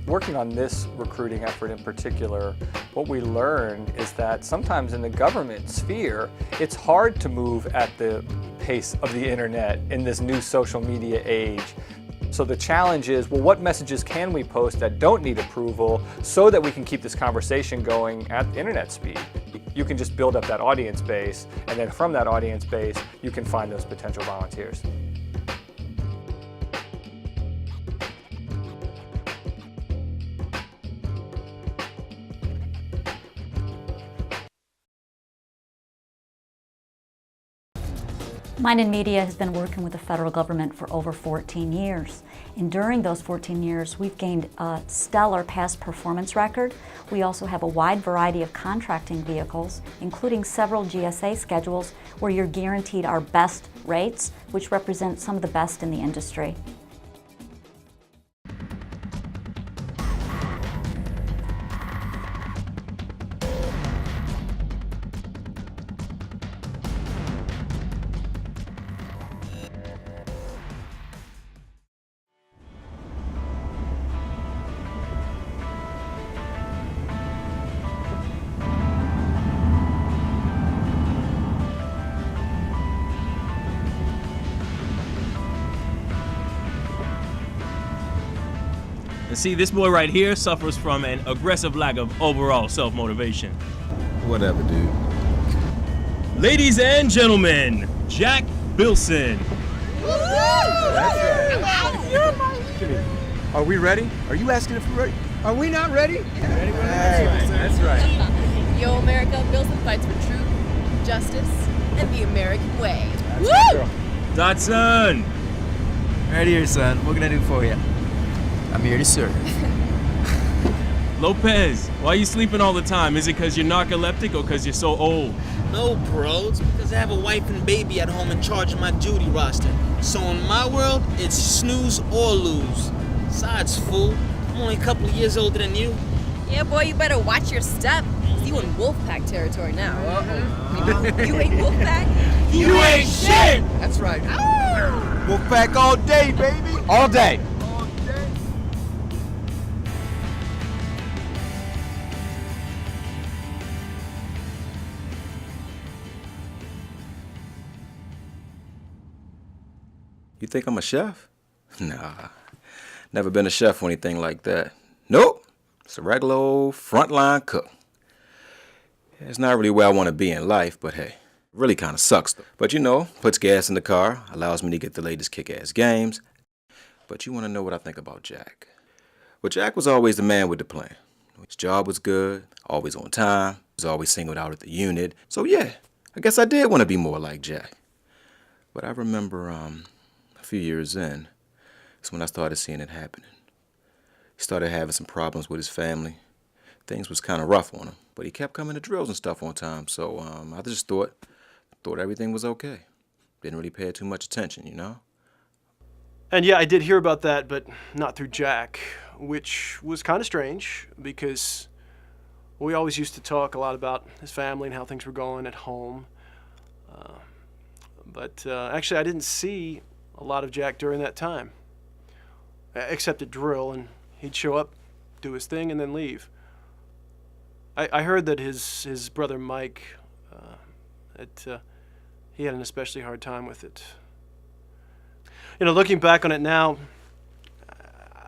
Working on this recruiting effort in particular, what we learned is that sometimes in the government sphere, it's hard to move at the pace of the internet in this new social media age. So the challenge is, well, what messages can we post that don't need approval so that we can keep this conversation going at internet speed? You can just build up that audience base, and then from that audience base, you can find those potential volunteers. Mind in Media has been working with the federal government for over 14 years. And during those 14 years, we've gained a stellar past performance record. We also have a wide variety of contracting vehicles, including several GSA schedules where you're guaranteed our best rates, which represent some of the best in the industry. And see, this boy right here suffers from an aggressive lack of overall self-motivation. Whatever, dude. Ladies and gentlemen, Jack Bilson. Are we ready? Are you asking if we're ready? Are we not ready? Ready? That's right. Yo, America, Bilson fights for truth, justice, and the American way. Woo! Dotson. Right here, son. What can I do for you? I'm here to serve. Lopez, why are you sleeping all the time? Is it because you're narcoleptic or because you're so old? No, bro. It's because I have a wife and baby at home in charge of my duty roster. So in my world, it's snooze or lose. Besides, fool, I'm only a couple of years older than you. Yeah, boy, you better watch your step. You in Wolfpack territory now. You ain't Wolfpack? You ain't shit! That's right. Wolfpack all day, baby! All day. You think I'm a chef? Nah, never been a chef or anything like that. Nope, it's a regular old frontline cook. It's not really where I want to be in life, but hey, Really kind of sucks though. But you know, puts gas in the car, allows me to get the latest kick-ass games. But you want to know what I think about Jack? Well, Jack was always the man with the plan. His job was good, always on time, was always singled out at the unit. So yeah, I guess I did want to be more like Jack. But I remember a few years in, that's when I started seeing it happening. He started having some problems with his family. Things was kind of rough on him, but he kept coming to drills and stuff on time. So I just thought everything was okay. Didn't really pay too much attention, you know? And yeah, I did hear about that, but not through Jack, which was kind of strange because we always used to talk a lot about his family and how things were going at home. But actually, I didn't see a lot of Jack during that time, except at drill, and he'd show up, do his thing, and then leave. I heard that his brother Mike, he had an especially hard time with it. You know, looking back on it now,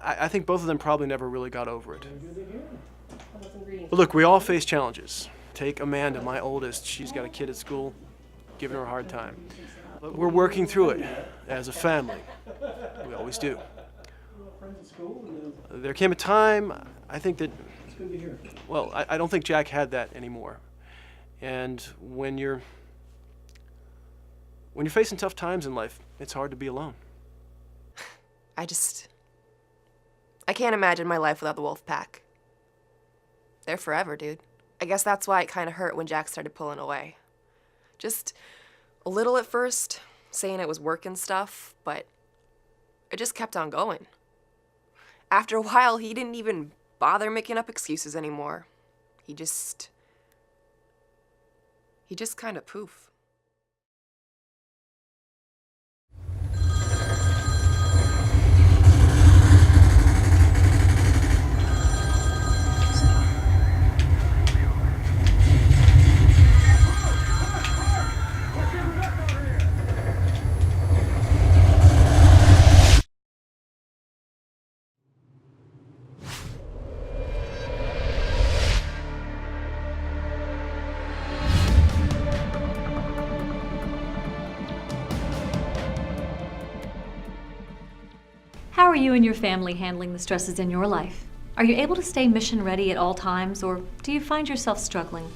I think both of them probably never really got over it. But look, we all face challenges. Take Amanda, my oldest. She's got a kid at school, giving her a hard time. But we're working through it as a family. We always do. There came a time, I think that, well, I don't think Jack had that anymore. And when you're facing tough times in life, it's hard to be alone. I can't imagine my life without the wolf pack. They're forever, dude. I guess that's why it kind of hurt when Jack started pulling away. Just a little at first, saying it was work and stuff, but it just kept on going. After a while, he didn't even bother making up excuses anymore. He just kind of poof. How are you and your family handling the stresses in your life? Are you able to stay mission ready at all times, or do you find yourself struggling?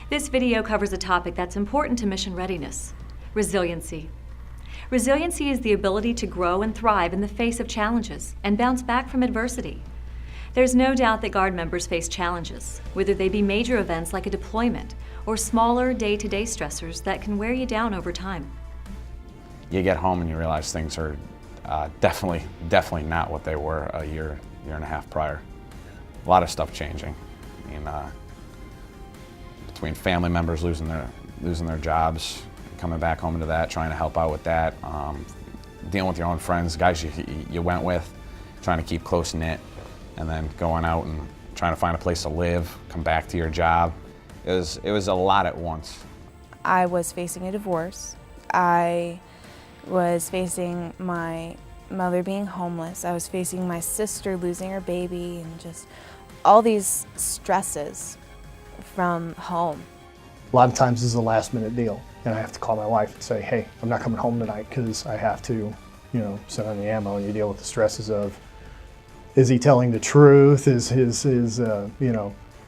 This video covers a topic that's important to mission readiness: resiliency. Resiliency is the ability to grow and thrive in the face of challenges and bounce back from adversity. There's no doubt that Guard members face challenges, whether they be major events like a deployment or smaller day-to-day stressors that can wear you down over time. You get home and you realize things are definitely not what they were a year and a half prior. A lot of stuff changing. I mean, between family members losing their jobs, coming back home into that, trying to help out with that, dealing with your own friends, guys you went with, trying to keep close knit, and then going out and trying to find a place to live, come back to your job. It was a lot at once. I was facing a divorce. I was facing my mother being homeless. I was facing my sister losing her baby, and just all these stresses from home. A lot of times this is a last minute deal, and I have to call my wife and say, hey, I'm not coming home tonight because I have to, send on the ammo, and you deal with the stresses of, is he telling the truth?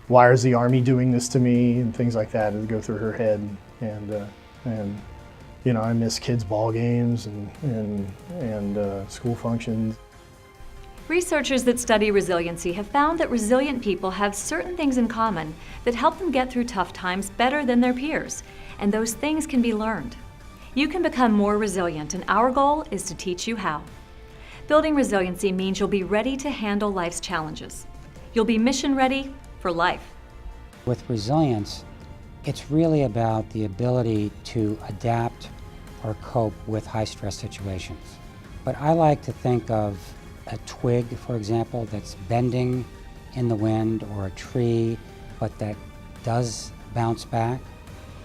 Why is the Army doing this to me? And things like that go through her head, and I miss kids' ball games and school functions. Researchers that study resiliency have found that resilient people have certain things in common that help them get through tough times better than their peers, and those things can be learned. You can become more resilient, and our goal is to teach you how. Building resiliency means you'll be ready to handle life's challenges. You'll be mission ready for life. With resilience, it's really about the ability to adapt or cope with high-stress situations. But I like to think of a twig, for example, that's bending in the wind, or a tree, but that does bounce back.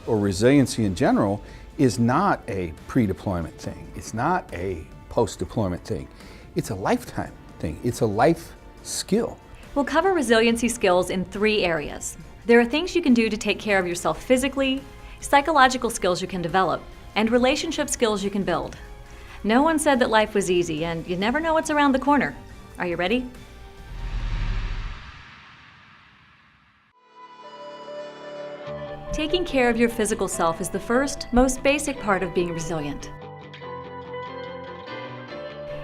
Or resiliency in general is not a pre-deployment thing. It's not a post-deployment thing. It's a lifetime thing. It's a life skill. We'll cover resiliency skills in 3 areas. There are things you can do to take care of yourself physically, psychological skills you can develop, and relationship skills you can build. No one said that life was easy, and you never know what's around the corner. Are you ready? Taking care of your physical self is the first, most basic part of being resilient.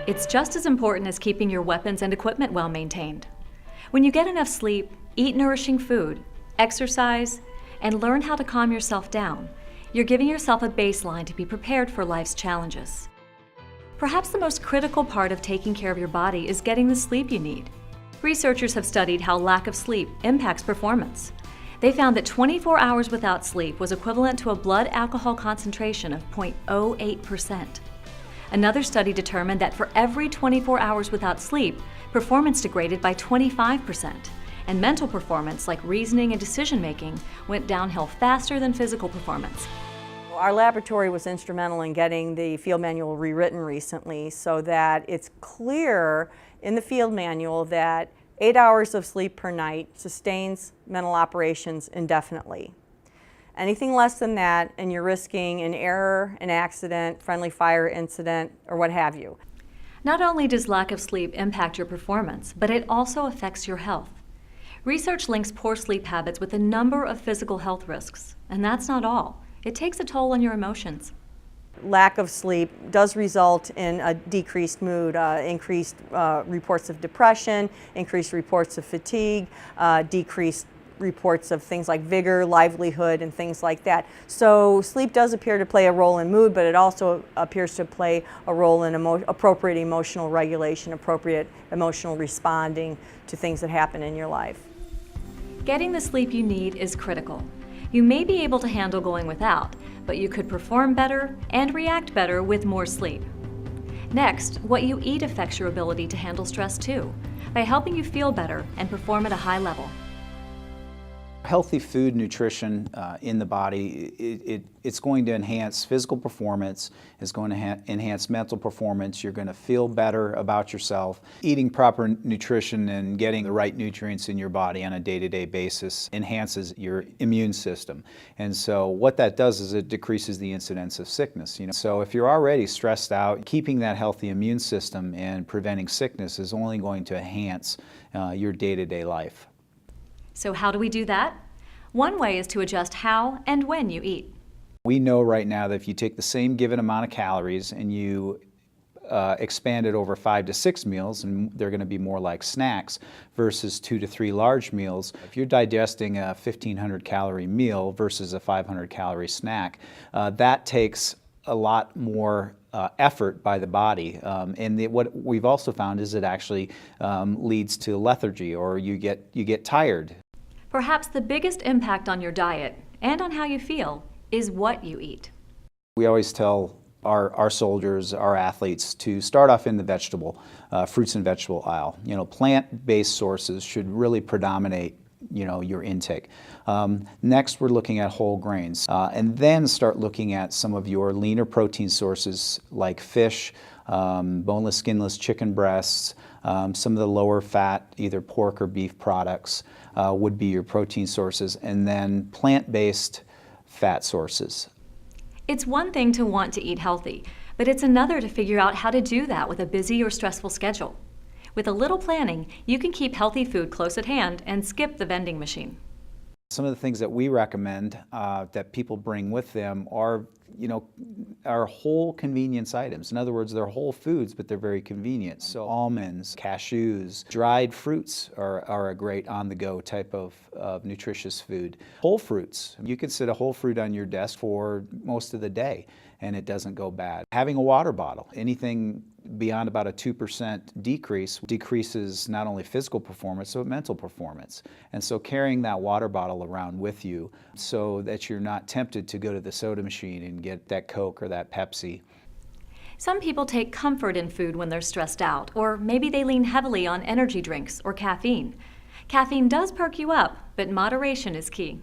It's just as important as keeping your weapons and equipment well maintained. When you get enough sleep, eat nourishing food, exercise, and learn how to calm yourself down, you're giving yourself a baseline to be prepared for life's challenges. Perhaps the most critical part of taking care of your body is getting the sleep you need. Researchers have studied how lack of sleep impacts performance. They found that 24 hours without sleep was equivalent to a blood alcohol concentration of 0.08%. Another study determined that for every 24 hours without sleep, performance degraded by 25%, and mental performance, like reasoning and decision-making, went downhill faster than physical performance. Our laboratory was instrumental in getting the field manual rewritten recently so that it's clear in the field manual that 8 hours of sleep per night sustains mental operations indefinitely. Anything less than that, and you're risking an error, an accident, friendly fire incident, or what have you. Not only does lack of sleep impact your performance, but it also affects your health. Research links poor sleep habits with a number of physical health risks, and that's not all. It takes a toll on your emotions. Lack of sleep does result in a decreased mood, increased reports of depression, increased reports of fatigue, decreased reports of things like vigor, livelihood, and things like that. So sleep does appear to play a role in mood, but it also appears to play a role in appropriate emotional regulation, appropriate emotional responding to things that happen in your life. Getting the sleep you need is critical. You may be able to handle going without, but you could perform better and react better with more sleep. Next, what you eat affects your ability to handle stress too, by helping you feel better and perform at a high level. Healthy food, nutrition in the body, it's going to enhance physical performance, it's going to enhance mental performance, you're going to feel better about yourself. Eating proper nutrition and getting the right nutrients in your body on a day-to-day basis enhances your immune system. And so what that does is it decreases the incidence of sickness. So if you're already stressed out, keeping that healthy immune system and preventing sickness is only going to enhance your day-to-day life. So how do we do that? One way is to adjust how and when you eat. We know right now that if you take the same given amount of calories and you expand it over 5 to 6 meals, and they're going to be more like snacks, versus 2 to 3 large meals, if you're digesting a 1,500 calorie meal versus a 500 calorie snack, that takes a lot more effort by the body, and what we've also found is it actually leads to lethargy, or you get tired. Perhaps the biggest impact on your diet and on how you feel is what you eat. We always tell our soldiers, our athletes, to start off in the vegetable, fruits and vegetable aisle. Plant-based sources should really predominate your intake. Next, we're looking at whole grains, and then start looking at some of your leaner protein sources like fish, boneless, skinless chicken breasts, some of the lower fat, either pork or beef products would be your protein sources, and then plant-based fat sources. It's one thing to want to eat healthy, but it's another to figure out how to do that with a busy or stressful schedule. With a little planning, you can keep healthy food close at hand and skip the vending machine. Some of the things that we recommend that people bring with them are, are whole convenience items. In other words, they're whole foods, but they're very convenient. So almonds, cashews, dried fruits are a great on-the-go type of nutritious food. Whole fruits. You can sit a whole fruit on your desk for most of the day, and it doesn't go bad. Having a water bottle, anything beyond about a 2% decreases not only physical performance, but mental performance. And so carrying that water bottle around with you so that you're not tempted to go to the soda machine and get that Coke or that Pepsi. Some people take comfort in food when they're stressed out, or maybe they lean heavily on energy drinks or caffeine. Caffeine does perk you up, but moderation is key.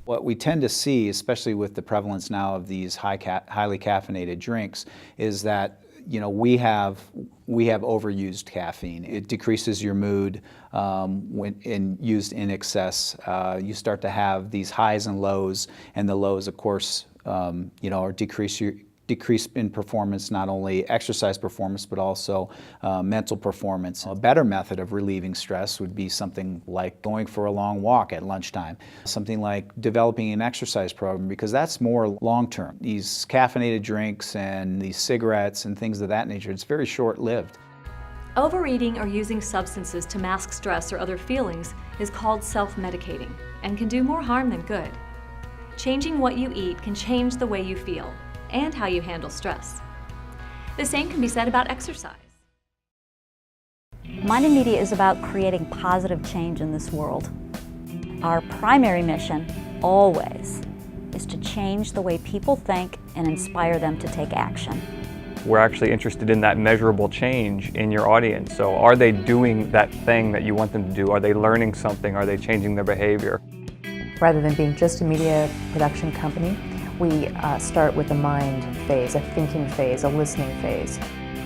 What we tend to see, especially with the prevalence now of these highly caffeinated drinks, is that you know, we have overused caffeine. It decreases your mood when used in excess. You start to have these highs and lows, and the lows, of course, you know, are decrease in performance, not only exercise performance, but also mental performance. A better method of relieving stress would be something like going for a long walk at lunchtime, something like developing an exercise program, because that's more long-term. These caffeinated drinks and these cigarettes and things of that nature, it's very short-lived. Overeating or using substances to mask stress or other feelings is called self-medicating and can do more harm than good. Changing what you eat can change the way you feel and how you handle stress. The same can be said about exercise. Minded Media is about creating positive change in this world. Our primary mission, always, is to change the way people think and inspire them to take action. We're actually interested in that measurable change in your audience. So are they doing that thing that you want them to do? Are they learning something? Are they changing their behavior? Rather than being just a media production company, we start with a mind phase, a thinking phase, a listening phase.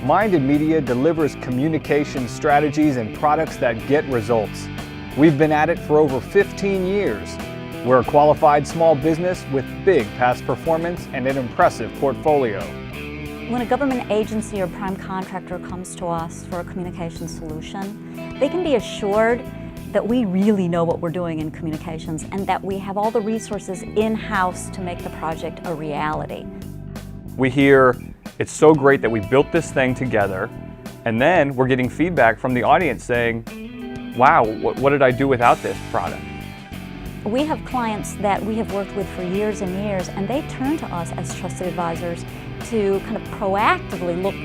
Minded Media delivers communication strategies and products that get results. We've been at it for over 15 years. We're a qualified small business with big past performance and an impressive portfolio. When a government agency or prime contractor comes to us for a communication solution, they can be assured that we really know what we're doing in communications and that we have all the resources in-house to make the project a reality. We hear, it's so great that we built this thing together, and then we're getting feedback from the audience saying, wow, what did I do without this product? We have clients that we have worked with for years and years, and they turn to us as trusted advisors to kind of proactively look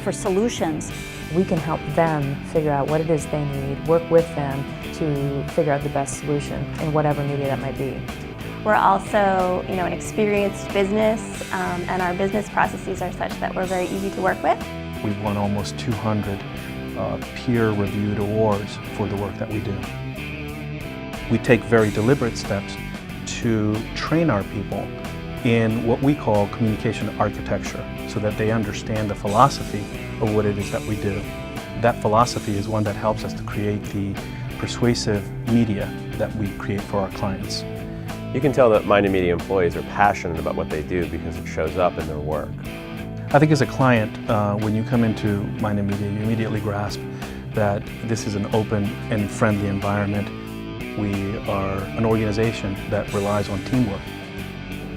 for solutions. We can help them figure out what it is they need, work with them to figure out the best solution in whatever media that might be. We're also, you know, an experienced business, and our business processes are such that we're very easy to work with. We've won almost 200 peer-reviewed awards for the work that we do. We take very deliberate steps to train our people in what we call communication architecture, so that they understand the philosophy of what it is that we do. That philosophy is one that helps us to create the persuasive media that we create for our clients. You can tell that Minded Media employees are passionate about what they do because it shows up in their work. I think as a client, when you come into Minded Media, you immediately grasp that this is an open and friendly environment. We are an organization that relies on teamwork.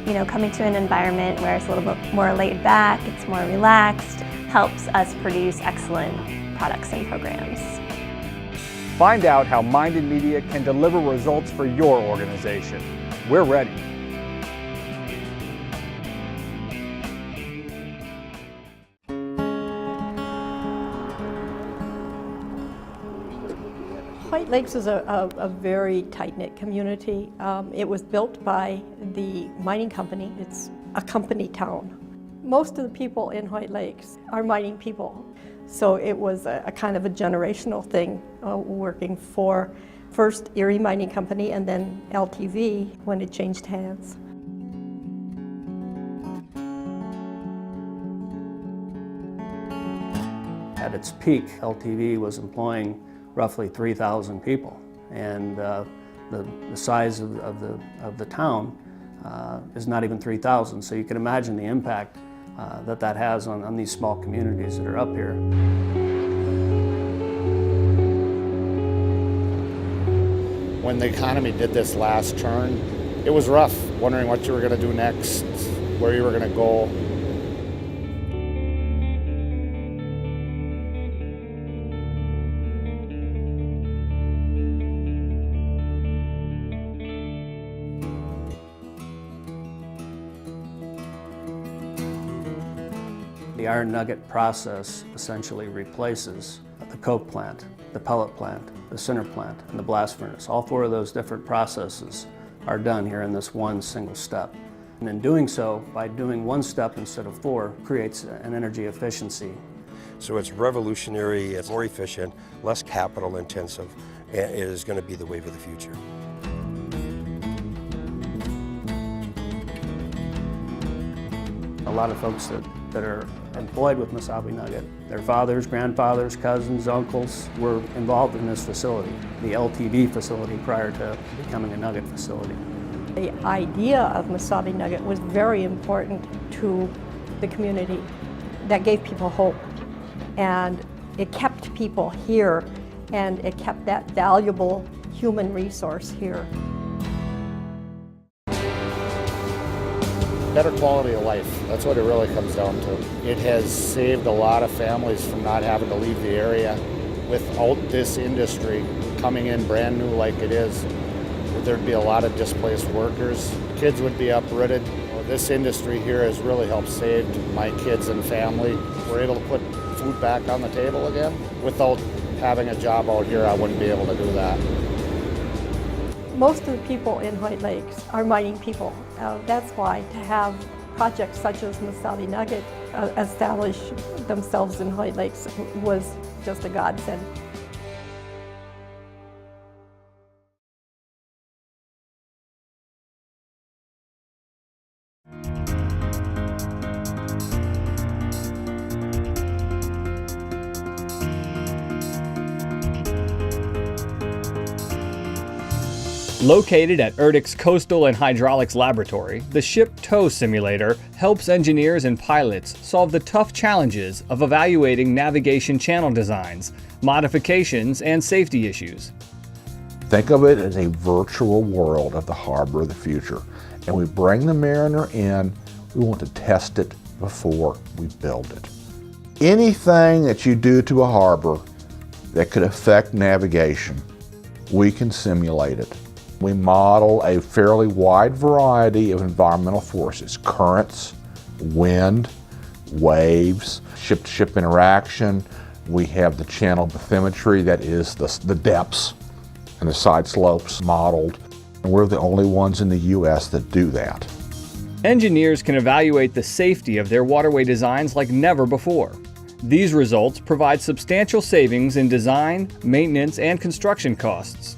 You know, coming to an environment where it's a little bit more laid back, it's more relaxed, helps us produce excellent products and programs. Find out how Minded Media can deliver results for your organization. We're ready. White Lakes is a very tight-knit community. It was built by the mining company. It's a company town. Most of the people in White Lakes are mining people. So it was a kind of a generational thing, working for first Erie Mining Company and then LTV when it changed hands. At its peak, LTV was employing roughly 3,000 people, and the size of the town is not even 3,000. So you can imagine the impact that has on these small communities that are up here. When the economy did this last turn, it was rough, wondering what you were going to do next, where you were going to go. The iron nugget process essentially replaces the coke plant, the pellet plant, the sinter plant, and the blast furnace. All four of those different processes are done here in this one single step. And in doing so, by doing one step instead of four, creates an energy efficiency. So it's revolutionary, it's more efficient, less capital intensive, and it is going to be the wave of the future. A lot of folks that that are employed with Mesabi Nugget. Their fathers, grandfathers, cousins, uncles were involved in this facility, the LTV facility, prior to becoming a Nugget facility. The idea of Mesabi Nugget was very important to the community. That gave people hope, and it kept people here, and it kept that valuable human resource here. Better quality of life, that's what it really comes down to. It has saved a lot of families from not having to leave the area. Without this industry coming in brand new like it is, there'd be a lot of displaced workers. Kids would be uprooted. This industry here has really helped save my kids and family. We're able to put food back on the table again. Without having a job out here, I wouldn't be able to do that. Most of the people in White Lakes are mining people. That's why to have projects such as Mesabi Nugget establish themselves in White Lakes was just a godsend. Located at ERDIC's Coastal and Hydraulics Laboratory, the Ship Tow Simulator helps engineers and pilots solve the tough challenges of evaluating navigation channel designs, modifications, and safety issues. Think of it as a virtual world of the harbor of the future. And we bring the mariner in, we want to test it before we build it. Anything that you do to a harbor that could affect navigation, we can simulate it. We model a fairly wide variety of environmental forces: currents, wind, waves, ship-to-ship interaction. We have the channel bathymetry, that is the depths and the side slopes modeled. And we're the only ones in the U.S. that do that. Engineers can evaluate the safety of their waterway designs like never before. These results provide substantial savings in design, maintenance, and construction costs.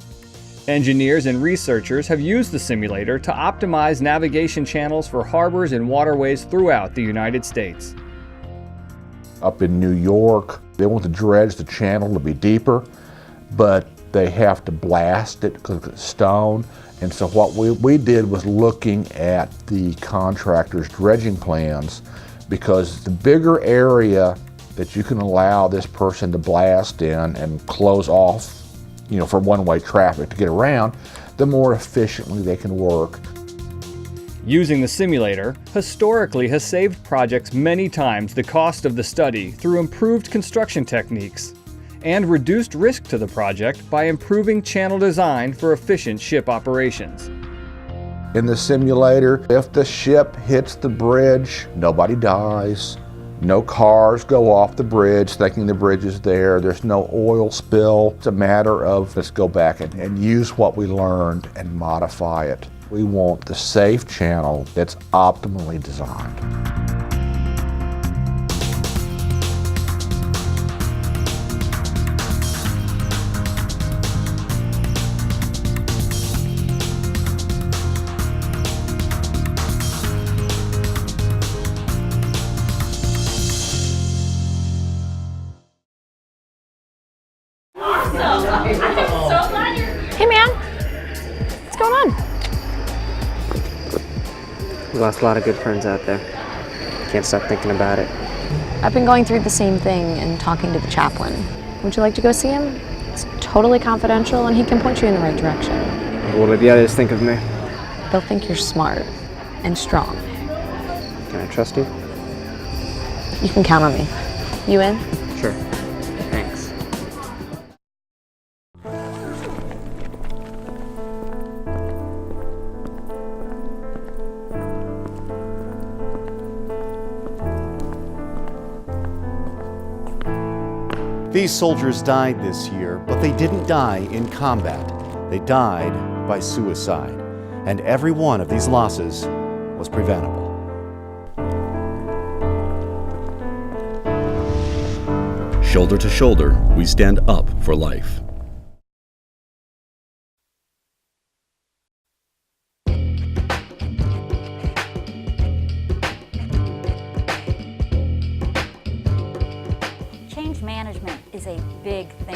Engineers and researchers have used the simulator to optimize navigation channels for harbors and waterways throughout the United States. Up in New York, they want to dredge the channel to be deeper, but they have to blast it because it's stone. And so what we did was looking at the contractor's dredging plans, because the bigger area that you can allow this person to blast in and close off, for one-way traffic to get around, the more efficiently they can work. Using the simulator historically has saved projects many times the cost of the study through improved construction techniques, and reduced risk to the project by improving channel design for efficient ship operations. In the simulator, if the ship hits the bridge, nobody dies. No cars go off the bridge thinking the bridge is there. There's no oil spill. It's a matter of let's go back and use what we learned and modify it. We want the safe channel that's optimally designed. Hey man, what's going on? We lost a lot of good friends out there. Can't stop thinking about it. I've been going through the same thing and talking to the chaplain. Would you like to go see him? It's totally confidential and he can point you in the right direction. What do the others think of me? They'll think you're smart and strong. Can I trust you? You can count on me. You in? Sure. Thanks. These soldiers died this year, but they didn't die in combat. They died by suicide, and every one of these losses was preventable. Shoulder to shoulder, we stand up for life.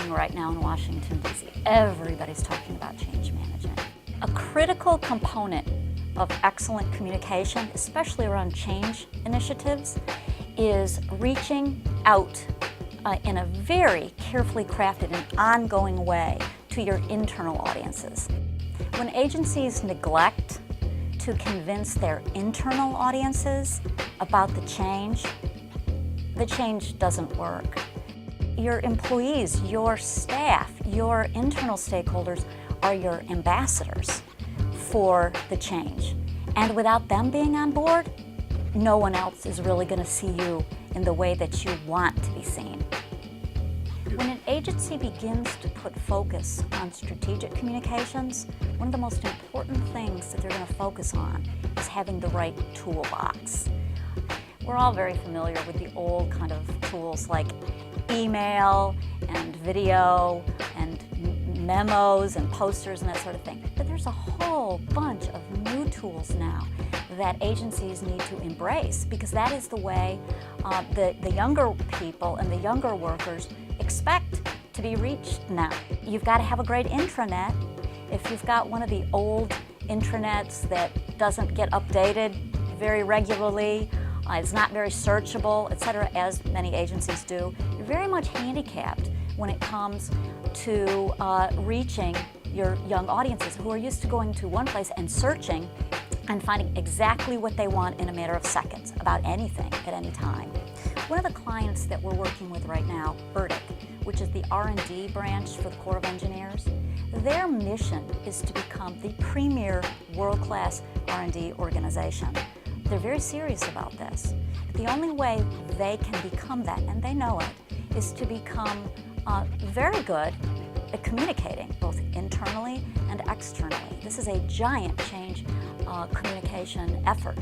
happening right now in Washington, D.C. Everybody's talking about change management. A critical component of excellent communication, especially around change initiatives, is reaching out in a very carefully crafted and ongoing way to your internal audiences. When agencies neglect to convince their internal audiences about the change doesn't work. Your employees, your staff, your internal stakeholders are your ambassadors for the change. And without them being on board, no one else is really going to see you in the way that you want to be seen. When an agency begins to put focus on strategic communications, one of the most important things that they're going to focus on is having the right toolbox. We're all very familiar with the old kind of tools like email and video and memos and posters and that sort of thing. But there's a whole bunch of new tools now that agencies need to embrace, because that is the way the younger people and the younger workers expect to be reached now. You've got to have a great intranet. If you've got one of the old intranets that doesn't get updated very regularly, it's not very searchable, etc., as many agencies do, you're very much handicapped when it comes to reaching your young audiences who are used to going to one place and searching and finding exactly what they want in a matter of seconds about anything at any time. One of the clients that we're working with right now, BERDIC, which is the R&D branch for the Corps of Engineers, their mission is to become the premier world-class R&D organization. They're very serious about this. But the only way they can become that, and they know it, is to become very good at communicating, both internally and externally. This is a giant change communication effort.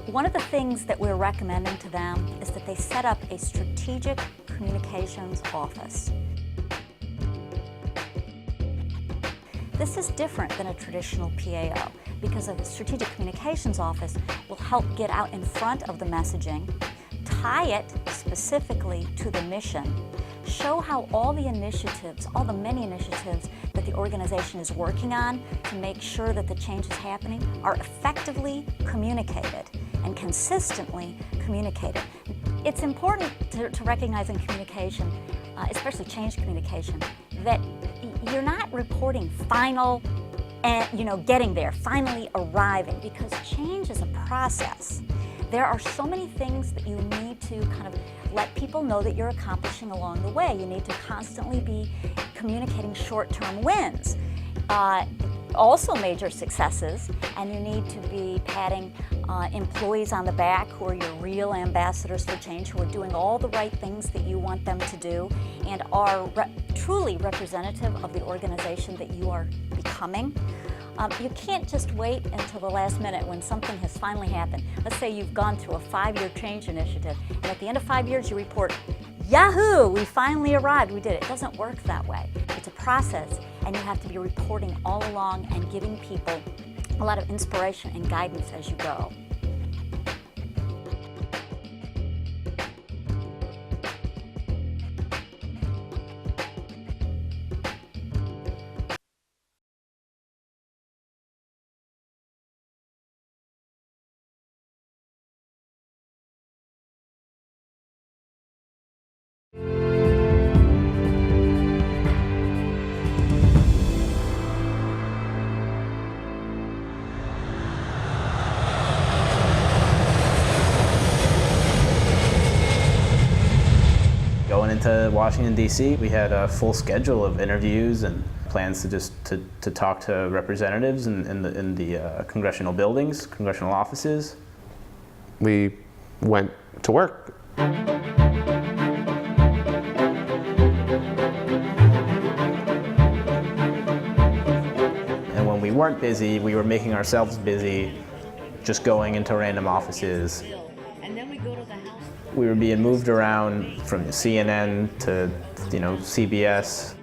One of the things that we're recommending to them is that they set up a strategic communications office. This is different than a traditional PAO, because a strategic communications office will help get out in front of the messaging, tie it specifically to the mission, show how all the initiatives, all the many initiatives that the organization is working on to make sure that the change is happening are effectively communicated and consistently communicated. It's important to recognize in communication, especially change communication, that you're not reporting final and getting there, finally arriving, because change is a process. There are so many things that you need to kind of let people know that you're accomplishing along the way. You need to constantly be communicating short-term wins, also major successes, and you need to be patting employees on the back who are your real ambassadors for change, who are doing all the right things that you want them to do and are truly representative of the organization that you are becoming. You can't just wait until the last minute when something has finally happened. Let's say you've gone through a 5-year change initiative, and at the end of 5 years you report, Yahoo! We finally arrived, we did it. It doesn't work that way. It's a process, and you have to be reporting all along and giving people a lot of inspiration and guidance as you go. Going into Washington, D.C., we had a full schedule of interviews and plans to talk to representatives in the congressional buildings, congressional offices. We went to work. And when we weren't busy, we were making ourselves busy, just going into random offices. We were being moved around from CNN to, CBS,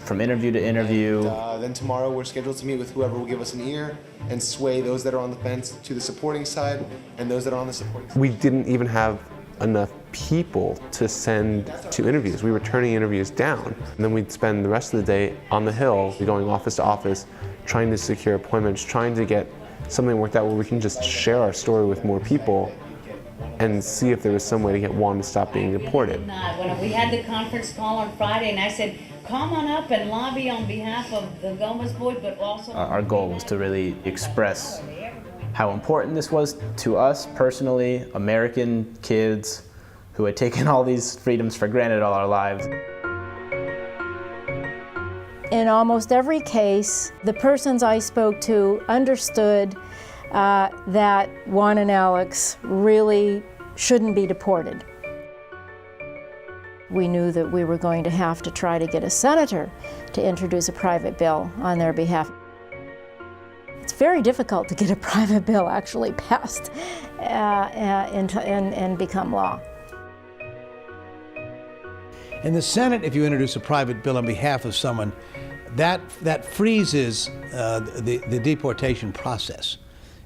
from interview to interview. Then tomorrow we're scheduled to meet with whoever will give us an ear and sway those that are on the fence to the supporting side and those that are on the supporting side. We didn't even have enough people to send to interviews. We were turning interviews down. And then we'd spend the rest of the day on the Hill, going office to office, trying to secure appointments, trying to get something worked out where we can just share our story with more people and see if there was some way to get Juan to stop being deported. When we had the conference call on Friday, and I said, come on up and lobby on behalf of the Gomez boys, but also... Our goal was to really express how important this was to us personally, American kids who had taken all these freedoms for granted all our lives. In almost every case, the persons I spoke to understood that Juan and Alex really shouldn't be deported. We knew that we were going to have to try to get a senator to introduce a private bill on their behalf. It's very difficult to get a private bill actually passed and become law. In the Senate, if you introduce a private bill on behalf of someone, that freezes the deportation process.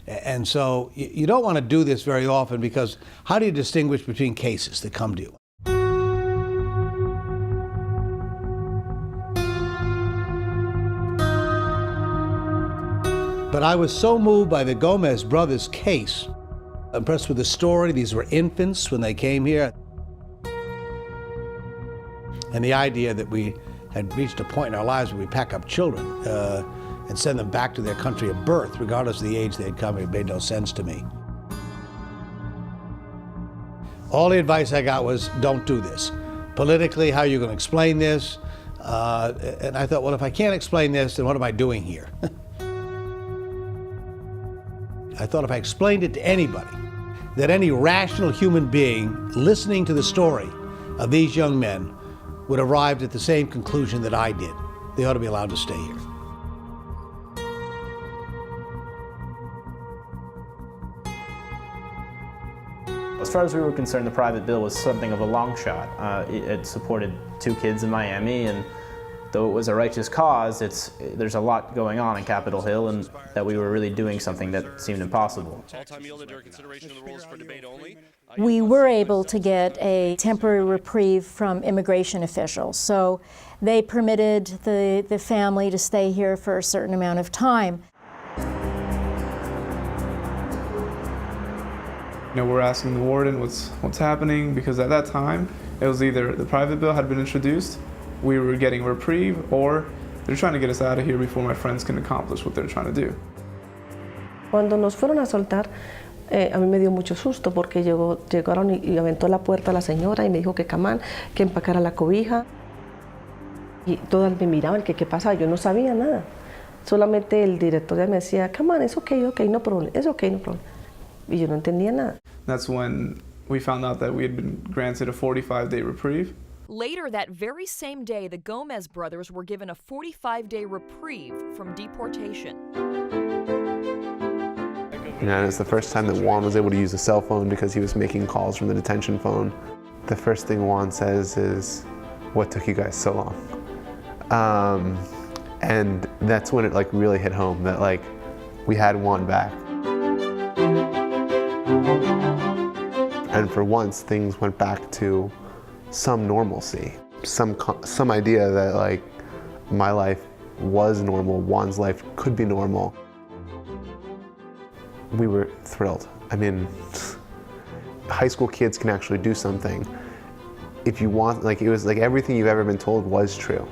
And so you don't want to do this very often, because how do you distinguish between cases that come to you? But I was so moved by the Gomez brothers' case, impressed with the story. These were infants when they came here. And the idea that we had reached a point in our lives where we pack up children and send them back to their country of birth, regardless of the age they had come, it made no sense to me. All the advice I got was, don't do this. Politically, how are you going to explain this? And I thought, well, if I can't explain this, then what am I doing here? I thought if I explained it to anybody, that any rational human being listening to the story of these young men would arrive at the same conclusion that I did. They ought to be allowed to stay here. As far as we were concerned, the private bill was something of a long shot. It supported 2 kids in Miami, and though it was a righteous cause, there's a lot going on in Capitol Hill, and that we were really doing something that seemed impossible. We were able to get a temporary reprieve from immigration officials, so they permitted the family to stay here for a certain amount of time. You know, we're asking the warden what's happening, because at that time it was either the private bill had been introduced, we were getting a reprieve, or they're trying to get us out of here before my friends can accomplish what they're trying to do. Cuando nos fueron a soltar, a mí me dio mucho susto, porque llegaron y aventó la puerta a la señora y me dijo que camán, que empacara la cobija. Y todas me miraban, que qué pasaba, yo no sabía nada. Solamente el director ya me decía, camán, it's okay, no problem, it's okay, no problem. Y yo no entendía nada. That's when we found out that we had been granted a 45-day reprieve. Later that very same day, the Gomez brothers were given a 45-day reprieve from deportation. You know, and it's the first time that Juan was able to use a cell phone because he was making calls from the detention phone. The first thing Juan says is, "What took you guys so long?" And that's when it really hit home that we had Juan back. And for once, things went back to some normalcy, some idea that my life was normal, Juan's life could be normal. We were thrilled. I mean, high school kids can actually do something if you want. It was like everything you've ever been told was true.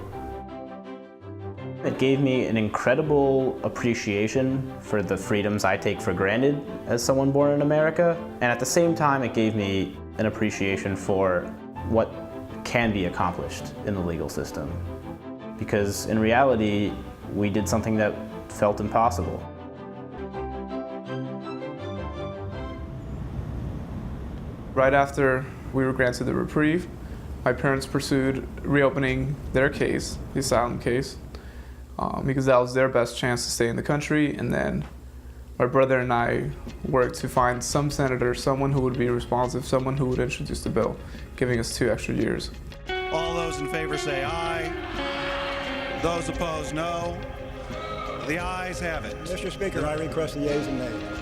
It gave me an incredible appreciation for the freedoms I take for granted as someone born in America, and at the same time it gave me an appreciation for what can be accomplished in the legal system. Because in reality, we did something that felt impossible. Right after we were granted the reprieve, my parents pursued reopening their case, the asylum case, because that was their best chance to stay in the country. And then my brother and I worked to find some senator, someone who would be responsive, someone who would introduce the bill, giving us 2 extra years. All those in favor say aye. Those opposed, no. The ayes have it. Mr. Speaker, I request the yeas and nays.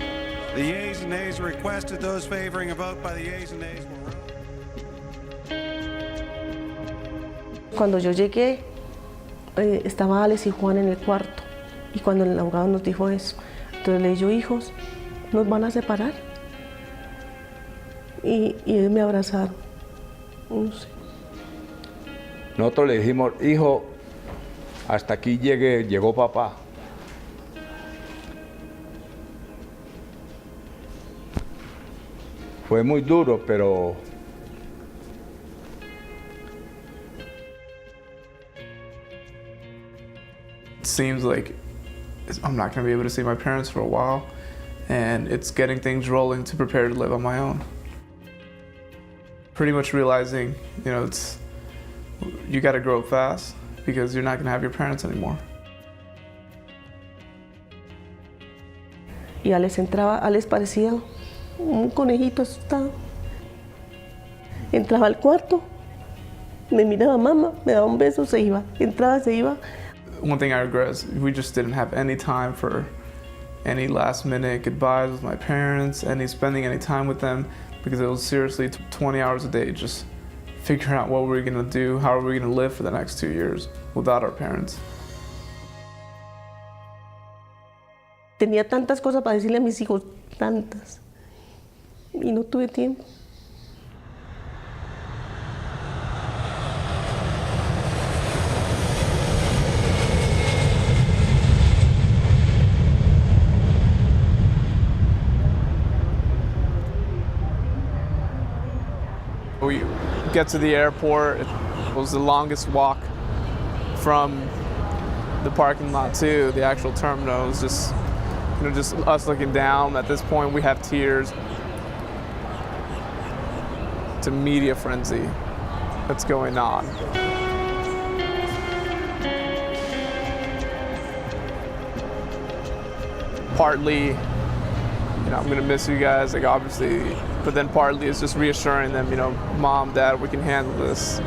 The yeas and nays are requested. Those favoring a vote by the yeas and nays will rise. Cuando yo llegué, estaba Alex y Juan en el cuarto. Y cuando el abogado nos dijo eso, entonces le dije, hijos, ¿nos van a separar? Y ellos me abrazaron. No sé. Nosotros le dijimos, hijo, hasta aquí llegó papá. Fue muy duro, pero it seems like I'm not going to be able to see my parents for a while, and it's getting things rolling to prepare to live on my own. Pretty much realizing, you got to grow up fast because you're not going to have your parents anymore. Y Alex parecía un conejito asustado. Entraba al cuarto, me miraba mamá, me daba un beso, se iba. Entraba, se iba. One thing I regret is we just didn't have any time for any last minute goodbyes with my parents, spending any time with them, because it was seriously 20 hours a day just figuring out what we were going to do, how are we going to live for the next 2 years without our parents. Tenía tantas cosas para decirle a mis hijos, tantas, y no tuve tiempo. We get to the airport. It was the longest walk from the parking lot to the actual terminal. It was just us looking down. At this point, we have tears. It's a media frenzy that's going on. Partly, I'm gonna miss you guys, obviously, but then partly it's just reassuring them, Mom, Dad, we can handle this.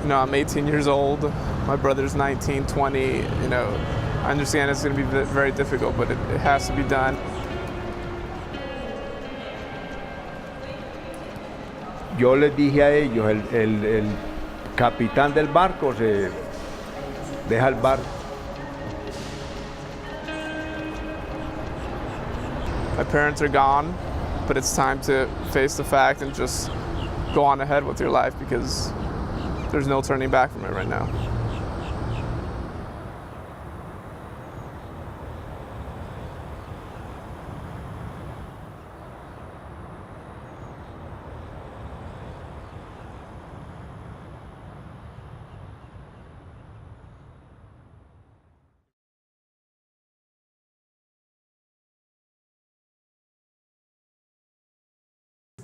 I'm 18 years old, my brother's 19, 20, I understand it's gonna be very difficult, but it has to be done. yo les dije a ellos, el capitán del barco se deja el barco. My parents are gone, but it's time to face the fact and just go on ahead with your life because there's no turning back from it right now.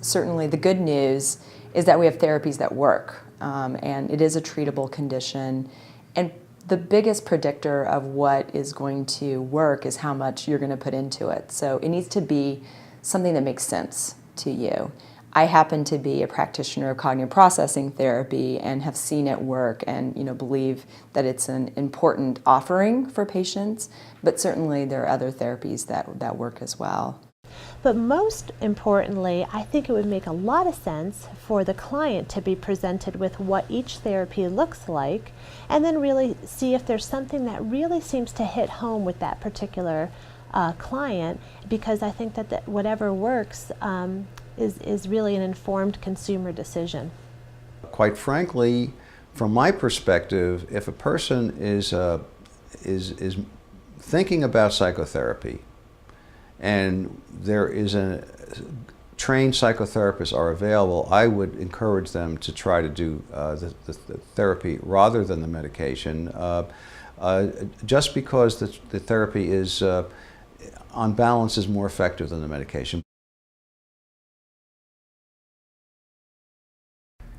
Certainly the good news is that we have therapies that work, and it is a treatable condition. And the biggest predictor of what is going to work is how much you're going to put into it. So it needs to be something that makes sense to you. I happen to be a practitioner of cognitive processing therapy and have seen it work and believe that it's an important offering for patients, but certainly there are other therapies that work as well. But most importantly, I think it would make a lot of sense for the client to be presented with what each therapy looks like and then really see if there's something that really seems to hit home with that particular client, because I think that whatever works is really an informed consumer decision. Quite frankly, from my perspective, if a person is thinking about psychotherapy, and there is trained psychotherapists are available, I would encourage them to try to do the therapy rather than the medication, just because the therapy is, on balance, is more effective than the medication.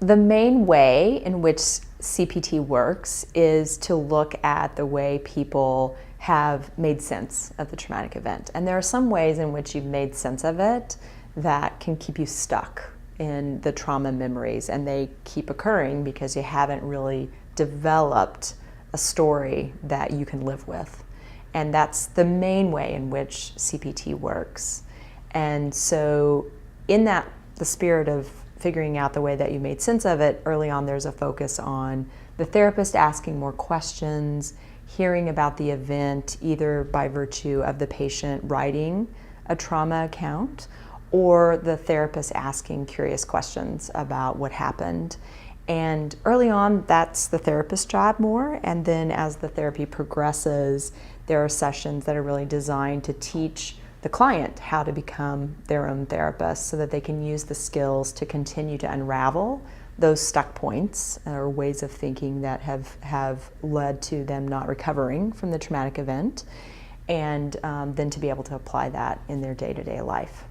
The main way in which CPT works is to look at the way people have made sense of the traumatic event. And there are some ways in which you've made sense of it that can keep you stuck in the trauma memories, and they keep occurring because you haven't really developed a story that you can live with. And that's the main way in which CPT works. And so in the spirit of figuring out the way that you made sense of it, early on there's a focus on the therapist asking more questions, hearing about the event either by virtue of the patient writing a trauma account or the therapist asking curious questions about what happened. And early on, that's the therapist's job more, and then as the therapy progresses, there are sessions that are really designed to teach the client how to become their own therapist so that they can use the skills to continue to unravel those stuck points or ways of thinking that have led to them not recovering from the traumatic event, and then to be able to apply that in their day-to-day life.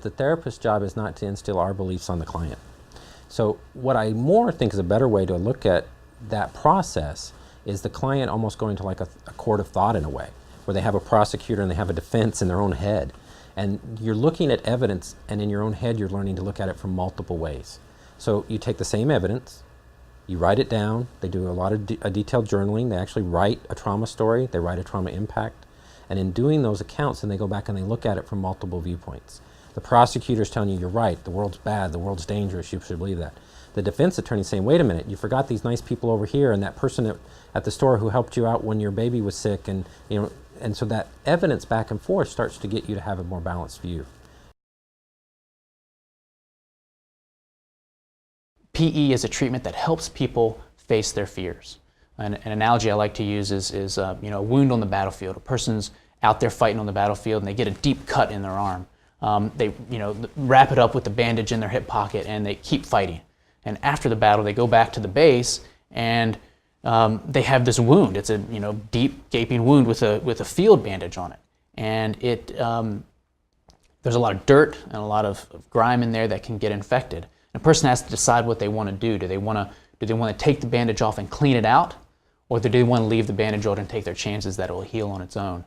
The therapist's job is not to instill our beliefs on the client. So what I more think is a better way to look at that process is the client almost going to like a court of thought in a way, where they have a prosecutor and they have a defense in their own head. And you're looking at evidence, and in your own head you're learning to look at it from multiple ways. So you take the same evidence, you write it down, they do a lot of detailed journaling, they actually write a trauma story, they write a trauma impact, and in doing those accounts, then they go back and they look at it from multiple viewpoints. The prosecutor's telling you, you're right, the world's bad, the world's dangerous, you should believe that. The defense attorney's saying, wait a minute, you forgot these nice people over here and that person at the store who helped you out when your baby was sick, and and so that evidence back and forth starts to get you to have a more balanced view. PE is a treatment that helps people face their fears. An analogy I like to use is a wound on the battlefield. A person's out there fighting on the battlefield and they get a deep cut in their arm. They wrap it up with the bandage in their hip pocket and they keep fighting. And after the battle, they go back to the base and they have this wound. It's a deep gaping wound with a field bandage on it, and there's a lot of dirt and a lot of grime in there that can get infected. And a person has to decide what they want to do. Do they want to take the bandage off and clean it out, or do they want to leave the bandage on and take their chances that it will heal on its own?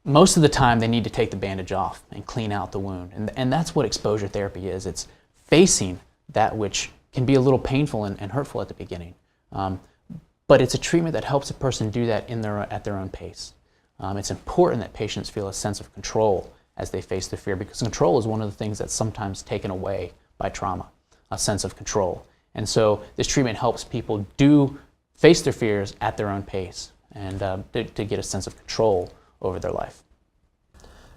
Most of the time, they need to take the bandage off and clean out the wound, and that's what exposure therapy is. It's facing that which can be a little painful and hurtful at the beginning. But it's a treatment that helps a person do that at their own pace. It's important that patients feel a sense of control as they face their fear, because control is one of the things that's sometimes taken away by trauma, a sense of control. And so this treatment helps people face their fears at their own pace and to get a sense of control over their life.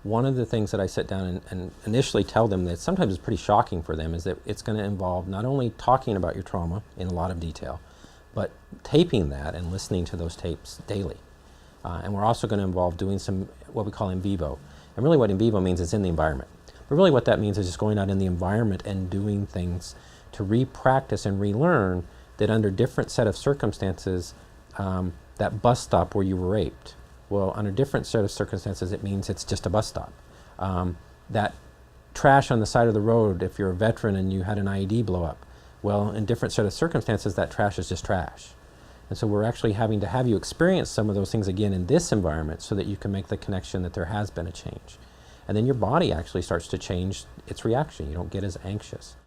One of the things that I sit down and initially tell them that sometimes is pretty shocking for them is that it's going to involve not only talking about your trauma in a lot of detail, but taping that and listening to those tapes daily. And we're also going to involve doing some what we call in vivo. And really what in vivo means is in the environment. But really what that means is just going out in the environment and doing things to re-practice and relearn that under different set of circumstances, that bus stop where you were raped, well, under different set of circumstances, it means it's just a bus stop. That trash on the side of the road, if you're a veteran and you had an IED blow up, well, in different set of circumstances, that trash is just trash. And so we're actually having to have you experience some of those things again in this environment so that you can make the connection that there has been a change. And then your body actually starts to change its reaction. You don't get as anxious.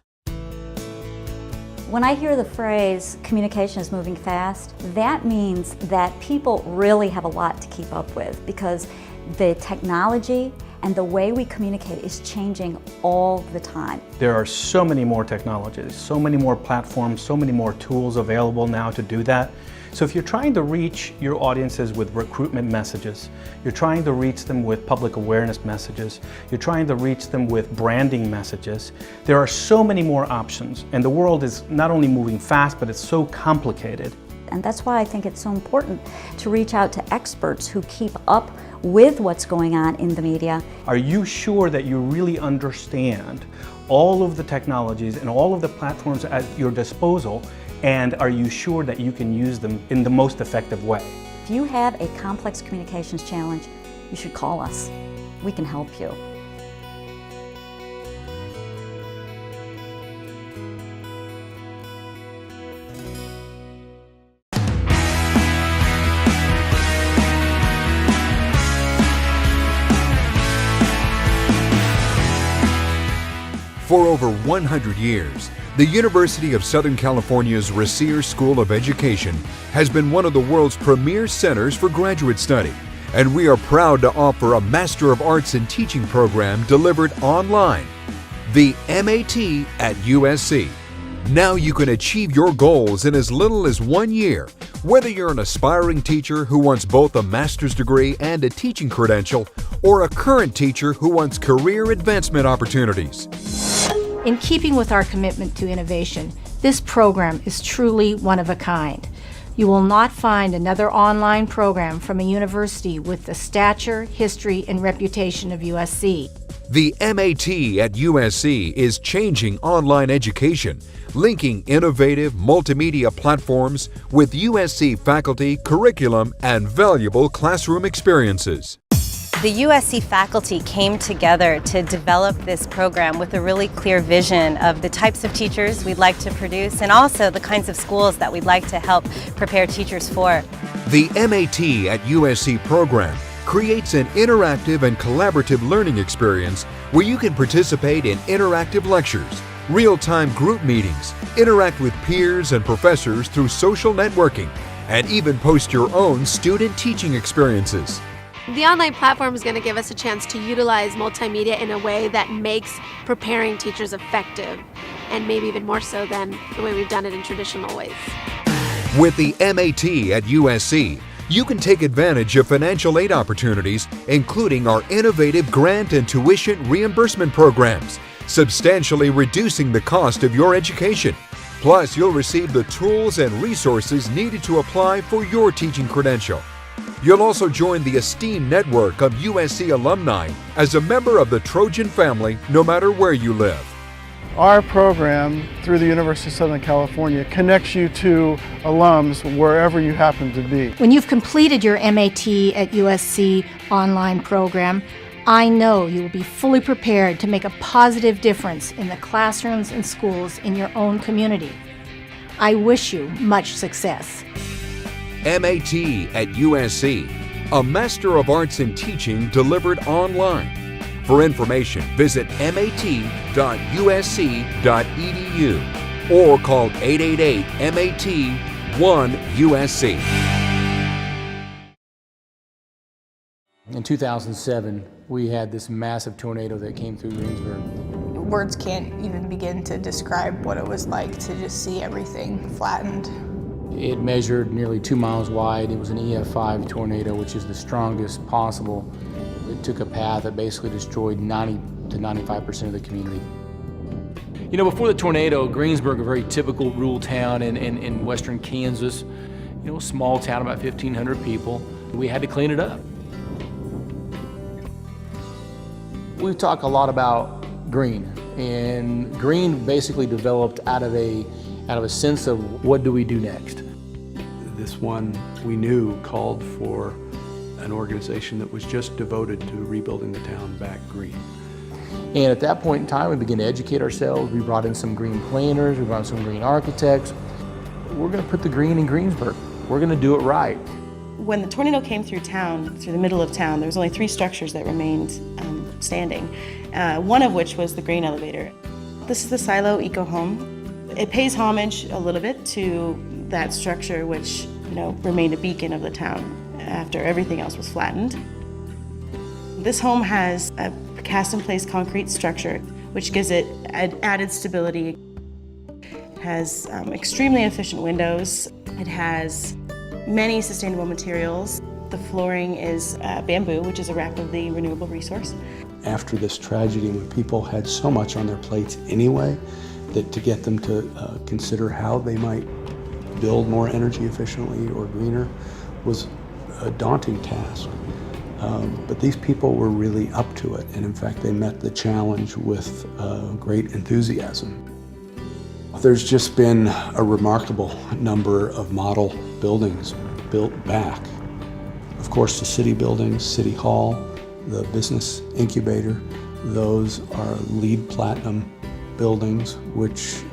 When I hear the phrase, communication is moving fast, that means that people really have a lot to keep up with, because the technology and the way we communicate is changing all the time. There are so many more technologies, so many more platforms, so many more tools available now to do that. So if you're trying to reach your audiences with recruitment messages, you're trying to reach them with public awareness messages, you're trying to reach them with branding messages, there are so many more options, and the world is not only moving fast, but it's so complicated. And that's why I think it's so important to reach out to experts who keep up with what's going on in the media. Are you sure that you really understand all of the technologies and all of the platforms at your disposal, and are you sure that you can use them in the most effective way? If you have a complex communications challenge, you should call us. We can help you. For over 100 years, the University of Southern California's Racine School of Education has been one of the world's premier centers for graduate study, and we are proud to offer a Master of Arts in Teaching program delivered online. The MAT at USC. Now you can achieve your goals in as little as 1 year, whether you're an aspiring teacher who wants both a master's degree and a teaching credential, or a current teacher who wants career advancement opportunities. In keeping with our commitment to innovation, this program is truly one of a kind. You will not find another online program from a university with the stature, history, and reputation of USC. The MAT at USC is changing online education, linking innovative multimedia platforms with USC faculty, curriculum, and valuable classroom experiences. The USC faculty came together to develop this program with a really clear vision of the types of teachers we'd like to produce and also the kinds of schools that we'd like to help prepare teachers for. The MAT at USC program creates an interactive and collaborative learning experience where you can participate in interactive lectures, real-time group meetings, interact with peers and professors through social networking, and even post your own student teaching experiences. The online platform is going to give us a chance to utilize multimedia in a way that makes preparing teachers effective, and maybe even more so than the way we've done it in traditional ways. With the MAT at USC, you can take advantage of financial aid opportunities, including our innovative grant and tuition reimbursement programs, substantially reducing the cost of your education. Plus, you'll receive the tools and resources needed to apply for your teaching credential. You'll also join the esteemed network of USC alumni as a member of the Trojan family, no matter where you live. Our program through the University of Southern California connects you to alums wherever you happen to be. When you've completed your MAT at USC online program, I know you will be fully prepared to make a positive difference in the classrooms and schools in your own community. I wish you much success. MAT at USC, a Master of Arts in Teaching delivered online. For information, visit mat.usc.edu or call 888-MAT-1USC. In 2007, we had this massive tornado that came through Greensburg. Words can't even begin to describe what it was like to just see everything flattened. It measured nearly 2 miles wide. It was an EF5 tornado, which is the strongest possible. It took a path that basically destroyed 90 to 95% of the community. You know, before the tornado, Greensburg, a very typical rural town in western Kansas, you know, a small town, about 1,500 people. We had to clean it up. We've talked a lot about green, and green basically developed out of a sense of what do we do next. This one we knew called for an organization that was just devoted to rebuilding the town back green. And at that point in time, we began to educate ourselves. We brought in some green planners, we brought in some green architects. We're going to put the green in Greensburg. We're going to do it right. When the tornado came through town, through the middle of town, there was only 3 structures that remained standing, one of which was the grain elevator. This is the Silo Eco Home. It pays homage a little bit to that structure which, you know, remained a beacon of the town after everything else was flattened. This home has a cast-in-place concrete structure which gives it added stability. It has extremely efficient windows. It has many sustainable materials. The flooring is bamboo, which is a rapidly renewable resource. After this tragedy, when people had so much on their plates anyway, that to get them to consider how they might build more energy efficiently or greener was a daunting task. But these people were really up to it, and in fact they met the challenge with great enthusiasm. There's just been a remarkable number of model buildings built back. Of course, the city buildings, City Hall, the business incubator, those are LEED Platinum buildings, which,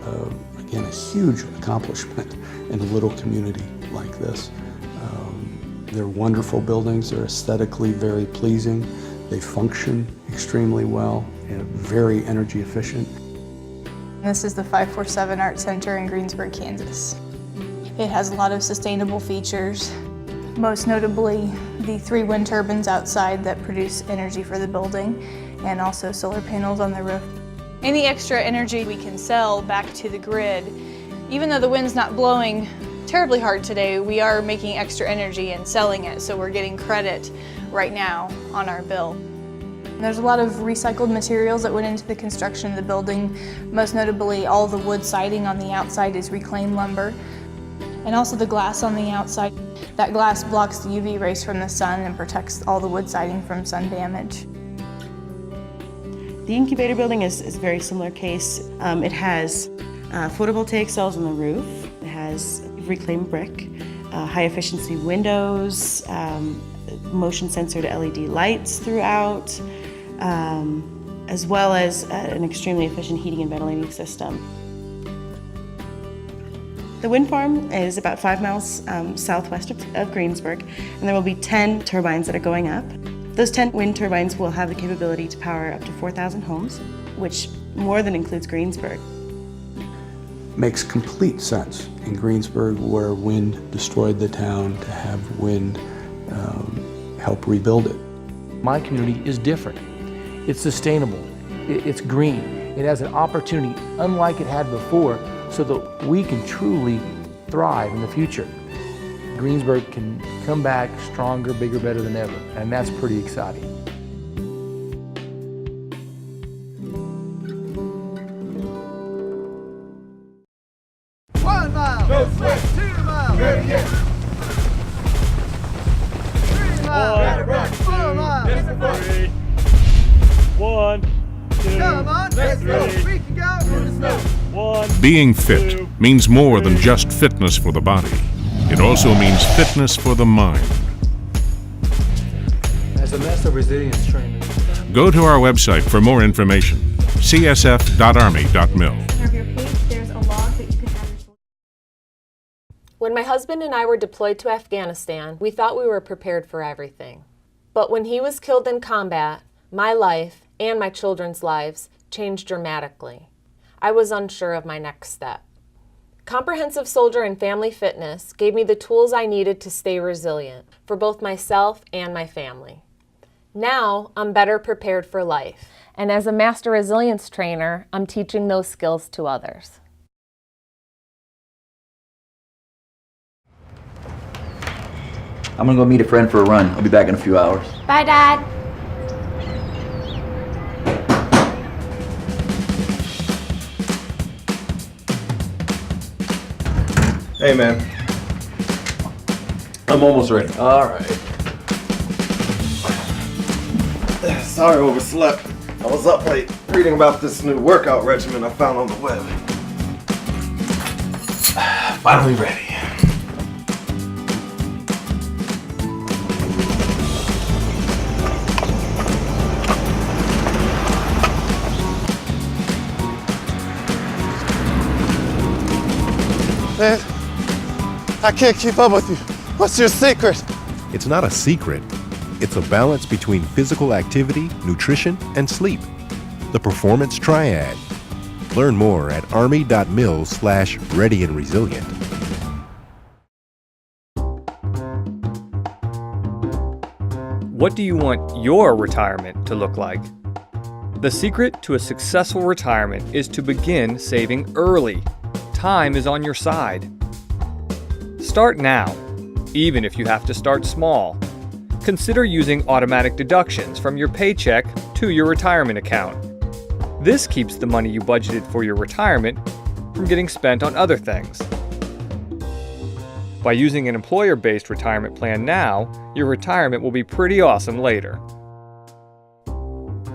again, a huge accomplishment in a little community like this. They're wonderful buildings. They're aesthetically very pleasing. They function extremely well and very energy efficient. This is the 547 Art Center in Greensburg, Kansas. It has a lot of sustainable features, most notably the 3 wind turbines outside that produce energy for the building, and also solar panels on the roof. Any extra energy we can sell back to the grid. Even though the wind's not blowing terribly hard today, we are making extra energy and selling it, so we're getting credit right now on our bill. There's a lot of recycled materials that went into the construction of the building. Most notably, all the wood siding on the outside is reclaimed lumber. And also the glass on the outside. That glass blocks the UV rays from the sun and protects all the wood siding from sun damage. The incubator building is a very similar case. It has photovoltaic cells on the roof. It has reclaimed brick, high efficiency windows, motion sensored LED lights throughout, as well as an extremely efficient heating and ventilating system. The wind farm is about 5 miles southwest of Greensburg, and there will be 10 turbines that are going up. Those 10 wind turbines will have the capability to power up to 4,000 homes, which more than includes Greensburg. Makes complete sense in Greensburg, where wind destroyed the town, to have wind help rebuild it. My community is different. It's sustainable, it's green, it has an opportunity unlike it had before, so that we can truly thrive in the future. Greensburg can come back stronger, bigger, better than ever, and that's pretty exciting. Being fit means more than just fitness for the body. It also means fitness for the mind. As a master resilience trainer, Go to our website for more information, csf.army.mil. When my husband and I were deployed to Afghanistan, we thought we were prepared for everything. But when he was killed in combat, my life and my children's lives changed dramatically. I was unsure of my next step. Comprehensive Soldier and Family Fitness gave me the tools I needed to stay resilient for both myself and my family. Now, I'm better prepared for life. And as a master resilience trainer, I'm teaching those skills to others. I'm gonna go meet a friend for a run. I'll be back in a few hours. Bye, Dad. Hey, man. I'm almost ready. All right. Sorry I overslept. I was up late reading about this new workout regimen I found on the web. Finally ready. Man, I can't keep up with you. What's your secret? It's not a secret. It's a balance between physical activity, nutrition, and sleep. The Performance Triad. Learn more at army.mil/ready and resilient. What do you want your retirement to look like? The secret to a successful retirement is to begin saving early. Time is on your side. Start now, even if you have to start small. Consider using automatic deductions from your paycheck to your retirement account. This keeps the money you budgeted for your retirement from getting spent on other things. By using an employer-based retirement plan now, your retirement will be pretty awesome later.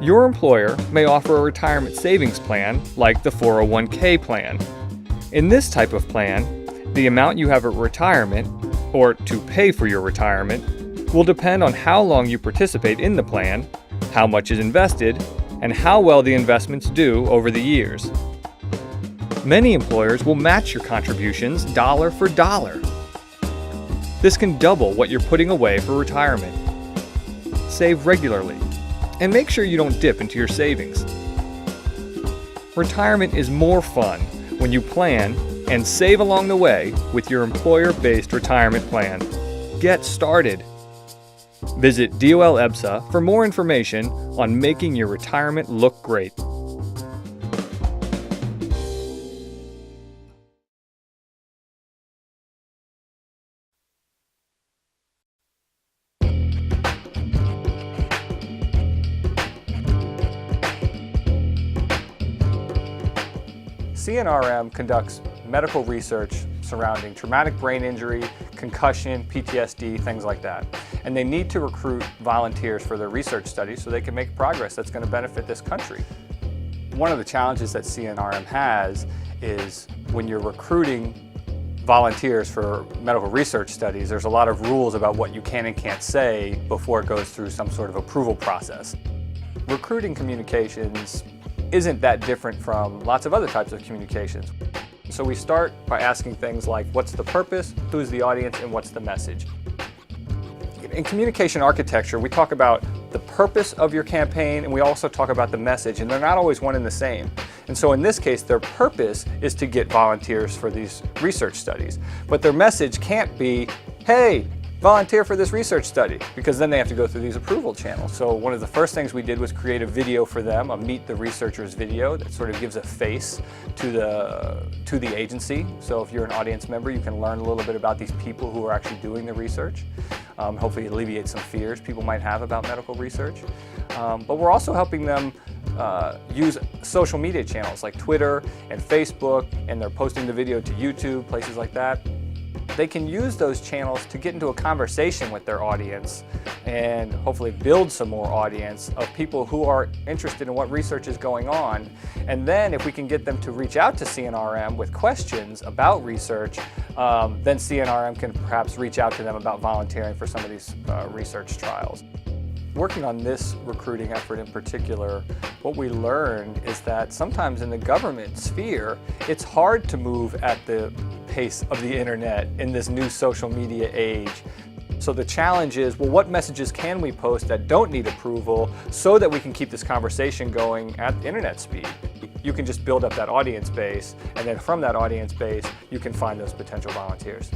Your employer may offer a retirement savings plan like the 401k plan. In this type of plan, the amount you have at retirement, or to pay for your retirement, will depend on how long you participate in the plan, how much is invested, and how well the investments do over the years. Many employers will match your contributions dollar for dollar. This can double what you're putting away for retirement. Save regularly, and make sure you don't dip into your savings. Retirement is more fun when you plan and save along the way with your employer-based retirement plan. Get started. Visit DOL EBSA for more information on making your retirement look great. CNRM conducts medical research surrounding traumatic brain injury, concussion, PTSD, things like that. And they need to recruit volunteers for their research studies so they can make progress that's going to benefit this country. One of the challenges that CNRM has is when you're recruiting volunteers for medical research studies, there's a lot of rules about what you can and can't say before it goes through some sort of approval process. Recruiting communications isn't that different from lots of other types of communications. So we start by asking things like, what's the purpose, who's the audience, and what's the message? In communication architecture, we talk about the purpose of your campaign, and we also talk about the message, and they're not always one and the same. And so in this case, their purpose is to get volunteers for these research studies. But their message can't be, hey, volunteer for this research study, because then they have to go through these approval channels. So one of the first things we did was create a video for them, a Meet the Researchers video that sort of gives a face to the agency. So if you're an audience member, you can learn a little bit about these people who are actually doing the research. Hopefully alleviate some fears people might have about medical research. But we're also helping them use social media channels like Twitter and Facebook, and they're posting the video to YouTube, places like that. They can use those channels to get into a conversation with their audience and hopefully build some more audience of people who are interested in what research is going on. And then if we can get them to reach out to CNRM with questions about research, then CNRM can perhaps reach out to them about volunteering for some of these research trials. Working on this recruiting effort in particular, what we learned is that sometimes in the government sphere, it's hard to move at the pace of the internet in this new social media age. So the challenge is, well, what messages can we post that don't need approval so that we can keep this conversation going at internet speed? You can just build up that audience base, and then from that audience base, you can find those potential volunteers.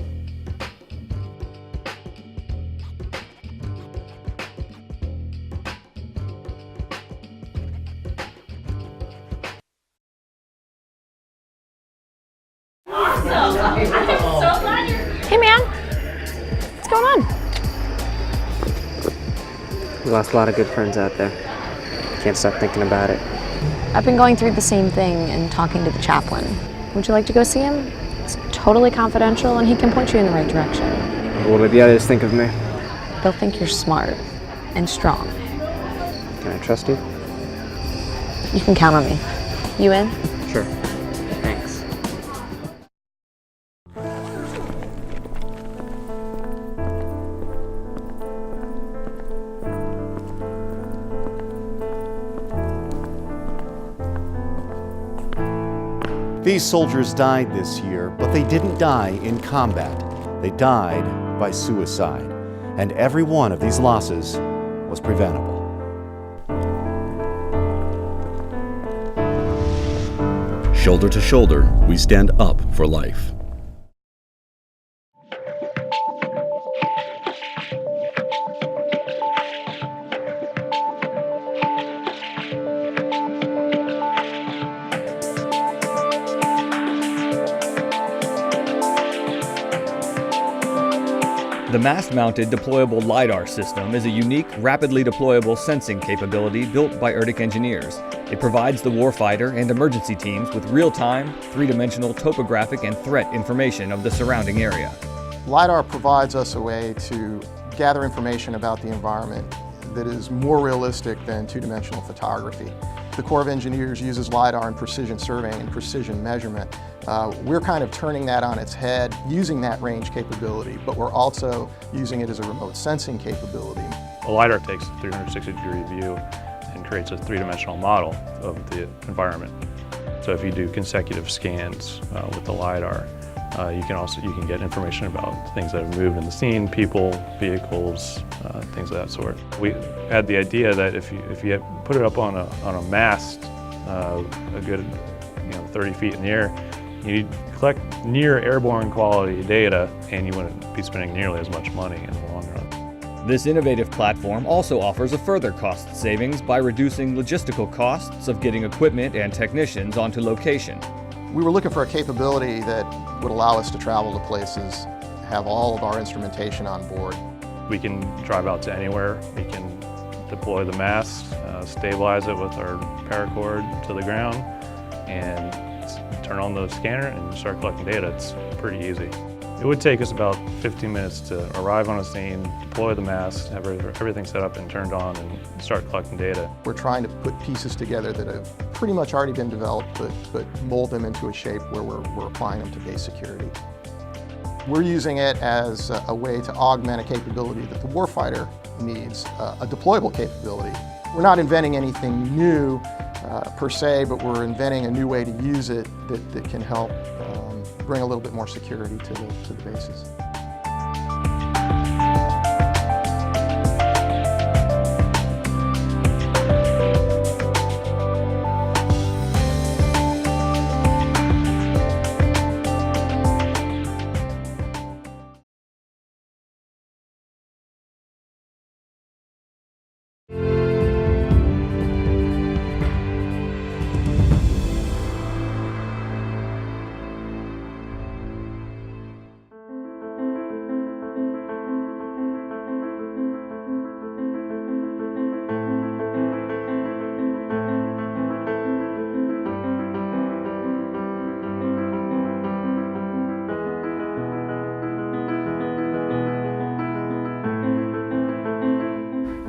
Hey man, what's going on? We lost a lot of good friends out there. Can't stop thinking about it. I've been going through the same thing and talking to the chaplain. Would you like to go see him? It's totally confidential and he can point you in the right direction. What do the others think of me? They'll think you're smart and strong. Can I trust you? You can count on me. You in? Sure. Thanks. These soldiers died this year, but they didn't die in combat. They died by suicide, and every one of these losses was preventable. Shoulder to shoulder, we stand up for life. The mast-mounted deployable LiDAR system is a unique, rapidly deployable sensing capability built by ERDIC engineers. It provides the warfighter and emergency teams with real-time, three-dimensional topographic and threat information of the surrounding area. LiDAR provides us a way to gather information about the environment that is more realistic than two-dimensional photography. The Corps of Engineers uses LiDAR in precision surveying and precision measurement. We're kind of turning that on its head, using that range capability, but we're also using it as a remote sensing capability. A LiDAR takes a 360-degree view and creates a three-dimensional model of the environment. So if you do consecutive scans with the LiDAR, you can get information about things that have moved in the scene, people, vehicles, things of that sort. We had the idea that if you put it up on a mast, a good 30 feet in the air, you collect near airborne quality data, and you wouldn't be spending nearly as much money in the long run. This innovative platform also offers a further cost savings by reducing logistical costs of getting equipment and technicians onto location. We were looking for a capability that would allow us to travel to places, have all of our instrumentation on board. We can drive out to anywhere. We can deploy the mast, stabilize it with our paracord to the ground, and seconds. Turn on the scanner and start collecting data. It's pretty easy. It would take us about 15 minutes to arrive on a scene, deploy the mask, have everything set up and turned on, and start collecting data. We're trying to put pieces together that have pretty much already been developed, but mold them into a shape where we're applying them to base security. We're using it as a way to augment a capability that the warfighter needs, a deployable capability. We're not inventing anything new per se, but we're inventing a new way to use it that can help bring a little bit more security to the bases.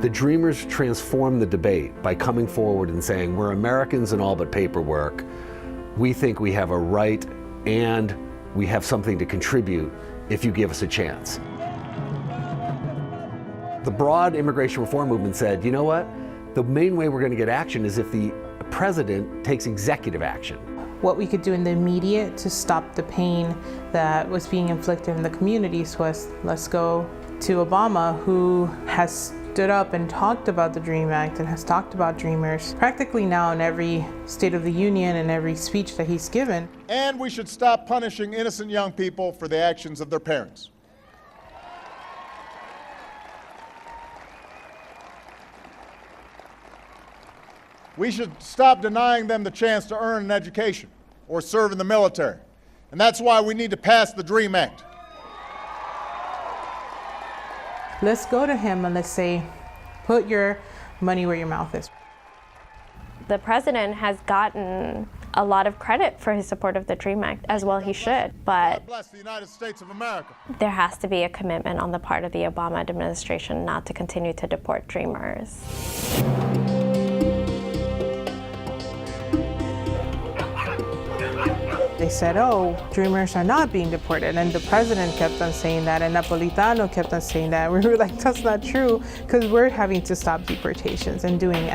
The Dreamers transformed the debate by coming forward and saying, we're Americans and all but paperwork. We think we have a right and we have something to contribute if you give us a chance. The broad immigration reform movement said, you know what? The main way we're going to get action is if the president takes executive action. What we could do in the immediate to stop the pain that was being inflicted in the communities was, let's go to Obama, who has stood up and talked about the DREAM Act and has talked about Dreamers practically now in every State of the Union and every speech that he's given. And we should stop punishing innocent young people for the actions of their parents. We should stop denying them the chance to earn an education or serve in the military. And that's why we need to pass the DREAM Act. Let's go to him and let's say, put your money where your mouth is. The president has gotten a lot of credit for his support of the DREAM Act, as well he should, but God bless the United States of America. There has to be a commitment on the part of the Obama administration not to continue to deport Dreamers. They said, oh, Dreamers are not being deported, and the president kept on saying that, and Napolitano kept on saying that. We were like, that's not true, because we're having to stop deportations and doing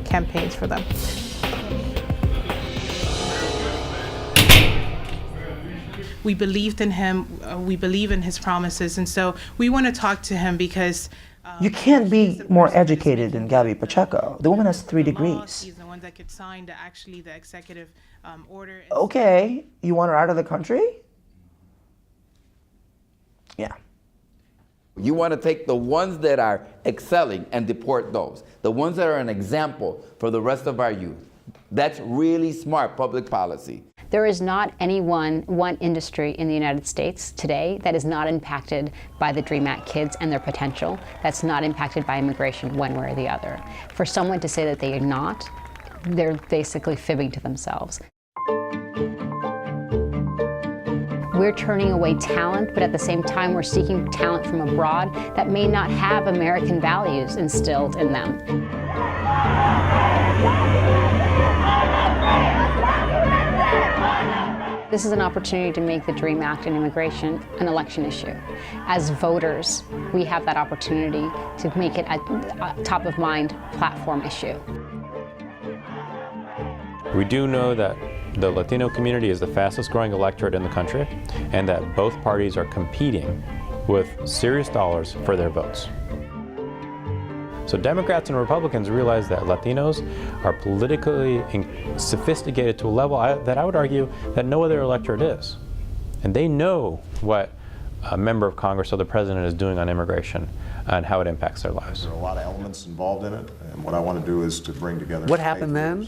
campaigns for them. We believed in him, we believe in his promises, and so we want to talk to him because you can't be more educated than Gabby Pacheco. The woman has 3 degrees. He's the one that could sign the executive order. Okay, you want her out of the country? Yeah. You want to take the ones that are excelling and deport those. The ones that are an example for the rest of our youth. That's really smart public policy. There is not one industry in the United States today that is not impacted by the DREAM Act kids and their potential, that's not impacted by immigration one way or the other. For someone to say that they are not, they're basically fibbing to themselves. We're turning away talent, but at the same time we're seeking talent from abroad that may not have American values instilled in them. This is an opportunity to make the DREAM Act and immigration an election issue. As voters, we have that opportunity to make it a top-of-mind platform issue. We do know that the Latino community is the fastest growing electorate in the country, and that both parties are competing with serious dollars for their votes. So Democrats and Republicans realize that Latinos are politically sophisticated to a level that I would argue that no other electorate is. And they know what a member of Congress or the president is doing on immigration and how it impacts their lives. There are a lot of elements involved in it, and what I want to do is to bring together... What happened then?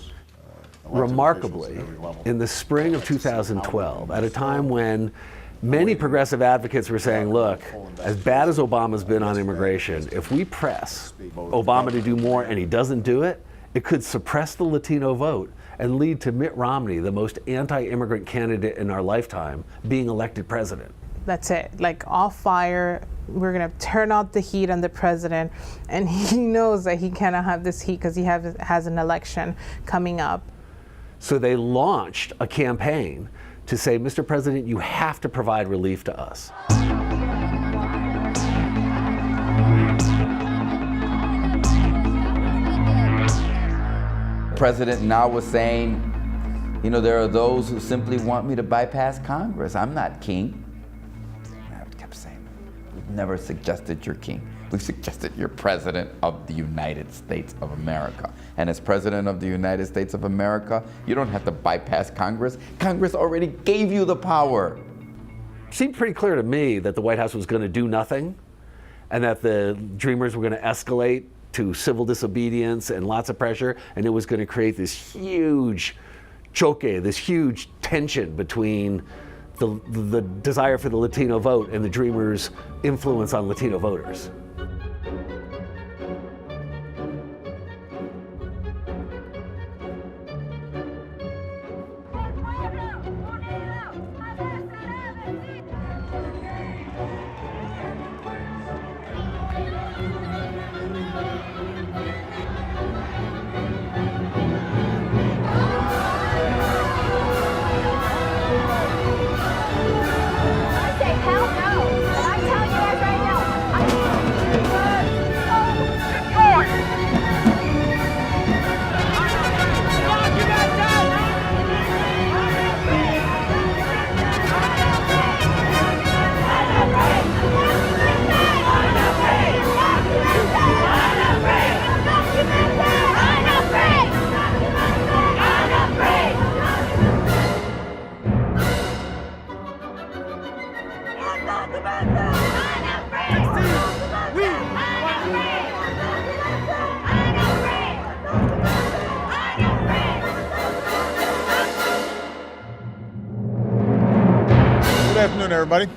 Remarkably, in the spring of 2012, at a time when many progressive advocates were saying, look, as bad as Obama's been on immigration, if we press Obama to do more and he doesn't do it, it could suppress the Latino vote and lead to Mitt Romney, the most anti-immigrant candidate in our lifetime, being elected president. That's it, like off fire. We're gonna turn out the heat on the president, and he knows that he cannot have this heat because he has an election coming up. So they launched a campaign to say, Mr. President, you have to provide relief to us. The president now was saying, you know, there are those who simply want me to bypass Congress. I'm not king. I kept saying, we've never suggested you're king. We've suggested you're president of the United States of America. And as president of the United States of America, you don't have to bypass Congress. Congress already gave you the power. It seemed pretty clear to me that the White House was going to do nothing and that the Dreamers were going to escalate to civil disobedience and lots of pressure, and it was going to create this huge choke, this huge tension between the desire for the Latino vote and the Dreamers' influence on Latino voters. Good afternoon, everybody.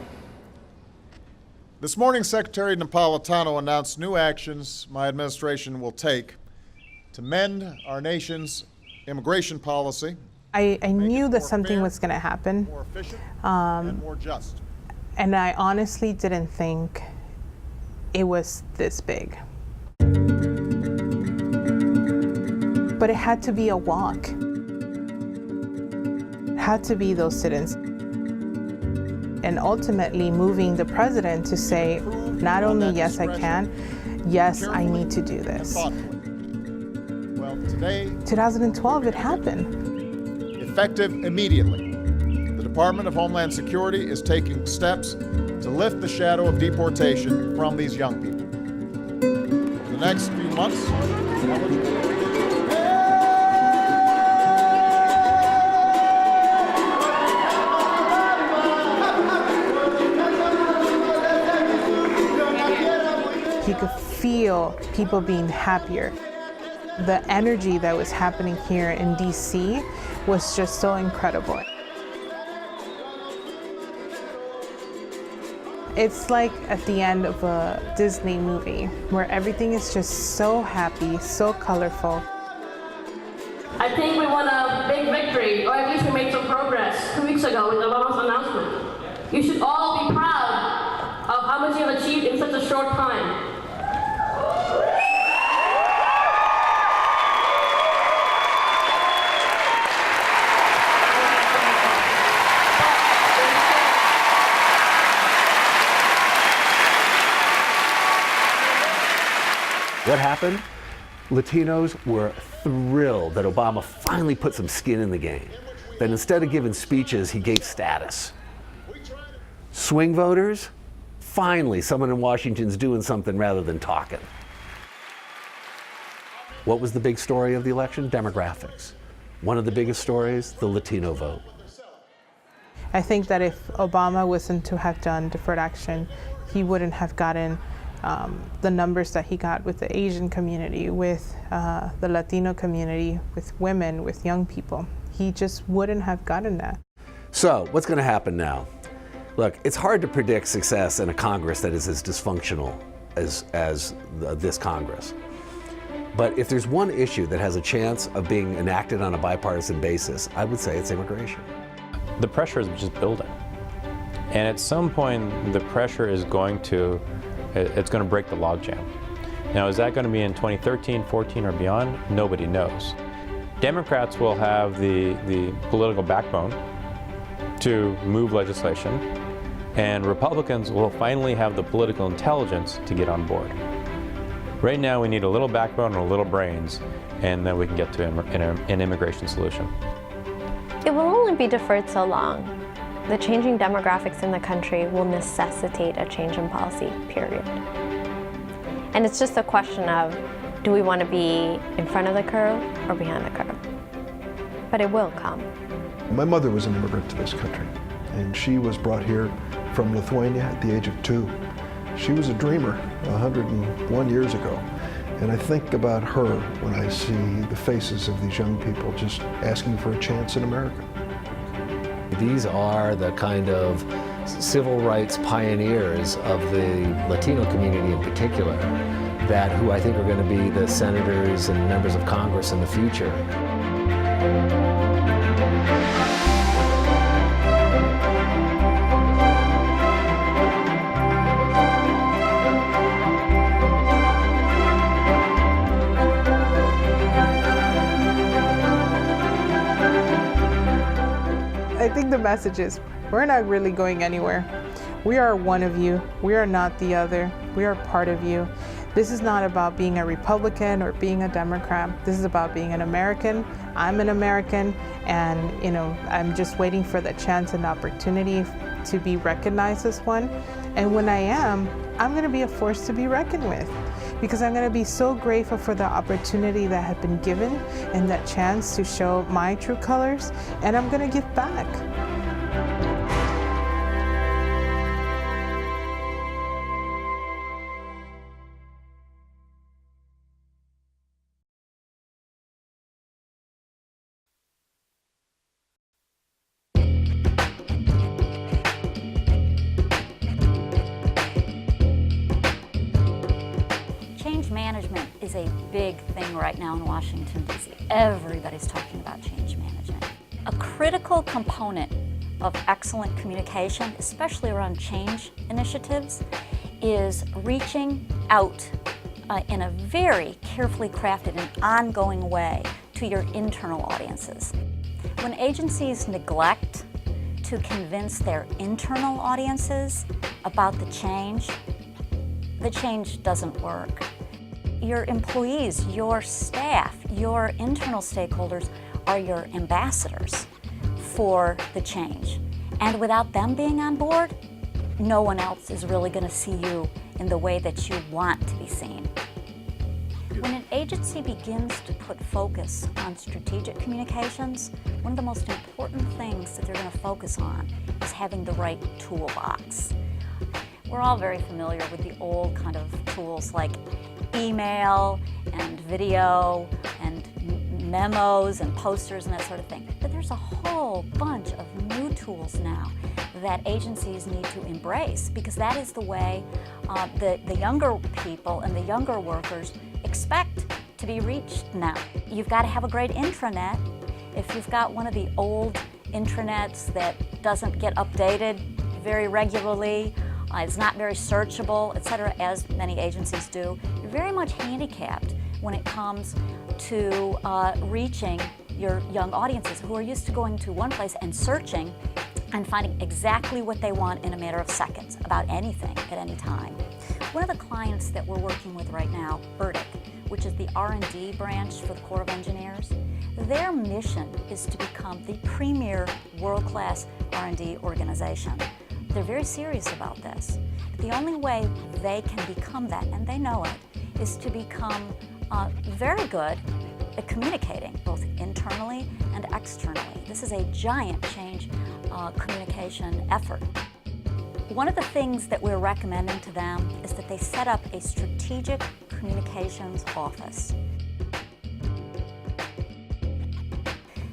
This morning, Secretary Napolitano announced new actions my administration will take to mend our nation's immigration policy. I knew that something was going to happen, more efficient, and more just. and I honestly didn't think it was this big. But it had to be a walk. It had to be those sit-ins. And ultimately moving the president to say, not only yes I can, yes I need to do this. Well, today, 2012 it happened. effective immediately, the Department of Homeland Security is taking steps to lift the shadow of deportation from these young people. In the next few months, He could feel people being happier. The energy that was happening here in DC was just so incredible. It's like at the end of a Disney movie where everything is just so happy, so colorful. I think we won a big victory, or at least we made some progress 2 weeks ago with Obama's announcement. You should all be proud of how much you have achieved in such a short time. What happened? Latinos were thrilled that Obama finally put some skin in the game. That instead of giving speeches, he gave status. Swing voters, finally someone in Washington's doing something rather than talking. What was the big story of the election? Demographics. One of the biggest stories, the Latino vote. I think that if Obama wasn't to have done deferred action, he wouldn't have gotten the numbers that he got with the Asian community, with the Latino community, with women, with young people. He just wouldn't have gotten that. So, what's going to happen now? Look, it's hard to predict success in a Congress that is as dysfunctional as this Congress. But if there's one issue that has a chance of being enacted on a bipartisan basis, I would say it's immigration. The pressure is just building. And at some point, the pressure is going to break the logjam. Now, is that going to be in 2013, 14, or beyond? Nobody knows. Democrats will have the political backbone to move legislation, and Republicans will finally have the political intelligence to get on board. Right now, we need a little backbone and a little brains, and then we can get to an immigration solution. It will only be deferred so long. The changing demographics in the country will necessitate a change in policy, period. And it's just a question of, do we want to be in front of the curve or behind the curve? But it will come. My mother was an immigrant to this country, and she was brought here from Lithuania at the age of 2. She was a dreamer 101 years ago. And I think about her when I see the faces of these young people just asking for a chance in America. These are the kind of civil rights pioneers of the Latino community in particular, who I think are going to be the senators and members of Congress in the future. I think the message is, we're not really going anywhere. We are one of you. We are not the other. We are part of you. This is not about being a Republican or being a Democrat. This is about being an American. I'm an American, and I'm just waiting for the chance and opportunity to be recognized as one. And when I am, I'm going to be a force to be reckoned with, because I'm going to be so grateful for the opportunity that had been given and that chance to show my true colors, and I'm going to give back. Change management is a big thing right now in Washington, D.C. Everybody's talking about change management. A critical component of excellent communication, especially around change initiatives, is reaching out in a very carefully crafted and ongoing way to your internal audiences. When agencies neglect to convince their internal audiences about the change doesn't work. Your employees, your staff, your internal stakeholders are your ambassadors for the change. And without them being on board, no one else is really going to see you in the way that you want to be seen. When an agency begins to put focus on strategic communications, one of the most important things that they're going to focus on is having the right toolbox. We're all very familiar with the old kind of tools like email and video and memos and posters and that sort of thing. But there's a whole bunch of new tools now that agencies need to embrace, because that is the way the younger people and the younger workers expect to be reached now. You've got to have a great intranet. If you've got one of the old intranets that doesn't get updated very regularly, it's not very searchable, etc., as many agencies do, you're very much handicapped when it comes to reaching your young audiences who are used to going to one place and searching and finding exactly what they want in a matter of seconds about anything at any time. One of the clients that we're working with right now, BERDIC, which is the R&D branch for the Corps of Engineers, their mission is to become the premier world-class R&D organization. They're very serious about this. The only way they can become that, and they know it, is to become very good at communicating, both internally and externally. This is a giant change communication effort. One of the things that we're recommending to them is that they set up a strategic communications office.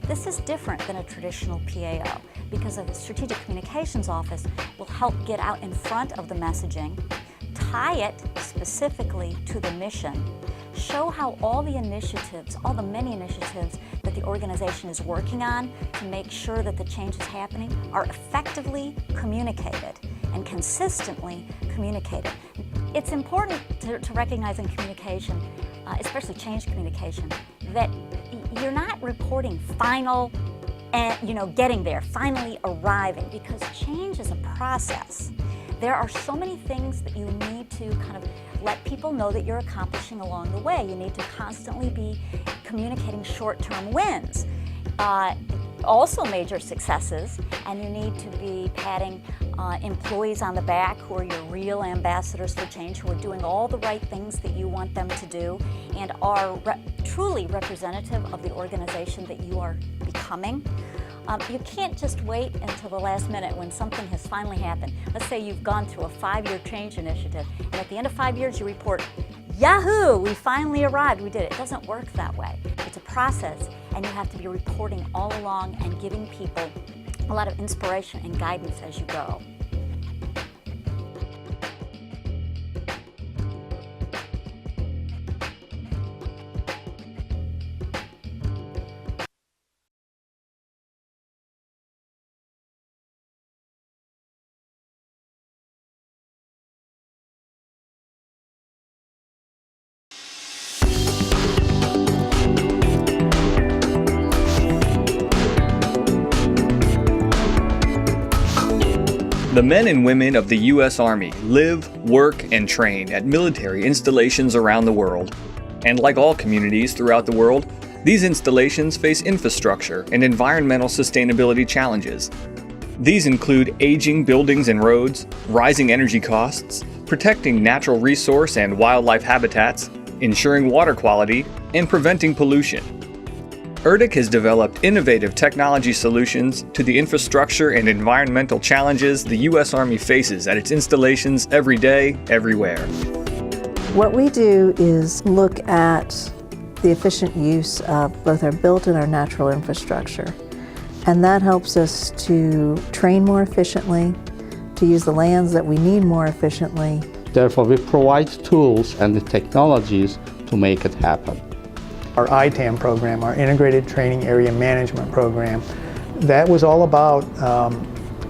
This is different than a traditional PAO, because a strategic communications office will help get out in front of the messaging, tie it specifically to the mission, show how all the initiatives, all the many initiatives that the organization is working on to make sure that the change is happening are effectively communicated and consistently communicated. It's important to recognize in communication, especially change communication, that you're not reporting final and getting there, finally arriving, because change is a process. There are so many things that you need to kind of let people know that you're accomplishing along the way. You need to constantly be communicating short-term wins, also major successes, and you need to be patting employees on the back who are your real ambassadors for change, who are doing all the right things that you want them to do and are truly representative of the organization that you are becoming. You can't just wait until the last minute when something has finally happened. Let's say you've gone through a 5-year change initiative, and at the end of 5 years you report, Yahoo! We finally arrived, we did it. It doesn't work that way. It's a process, and you have to be reporting all along and giving people a lot of inspiration and guidance as you go. The men and women of the U.S. Army live, work, and train at military installations around the world. And like all communities throughout the world, these installations face infrastructure and environmental sustainability challenges. These include aging buildings and roads, rising energy costs, protecting natural resource and wildlife habitats, ensuring water quality, and preventing pollution. ERDIC has developed innovative technology solutions to the infrastructure and environmental challenges the U.S. Army faces at its installations every day, everywhere. What we do is look at the efficient use of both our built and our natural infrastructure. And that helps us to train more efficiently, to use the lands that we need more efficiently. Therefore, we provide tools and the technologies to make it happen. Our ITAM program, our Integrated Training Area Management program, that was all about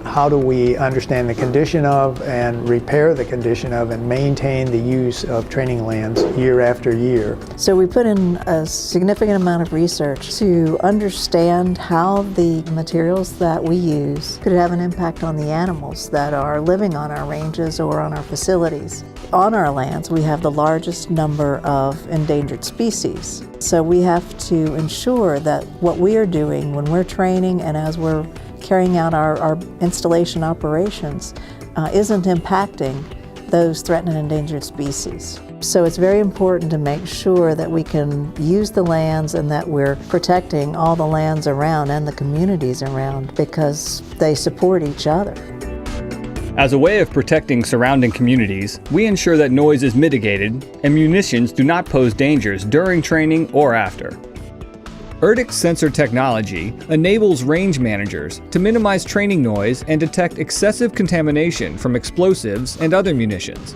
how do we understand the condition of and repair the condition of and maintain the use of training lands year after year. So we put in a significant amount of research to understand how the materials that we use could have an impact on the animals that are living on our ranges or on our facilities. On our lands, we have the largest number of endangered species. So we have to ensure that what we are doing when we're training and as we're carrying out our installation operations isn't impacting those threatened and endangered species. So it's very important to make sure that we can use the lands and that we're protecting all the lands around and the communities around because they support each other. As a way of protecting surrounding communities, we ensure that noise is mitigated and munitions do not pose dangers during training or after. ERDIC's sensor technology enables range managers to minimize training noise and detect excessive contamination from explosives and other munitions.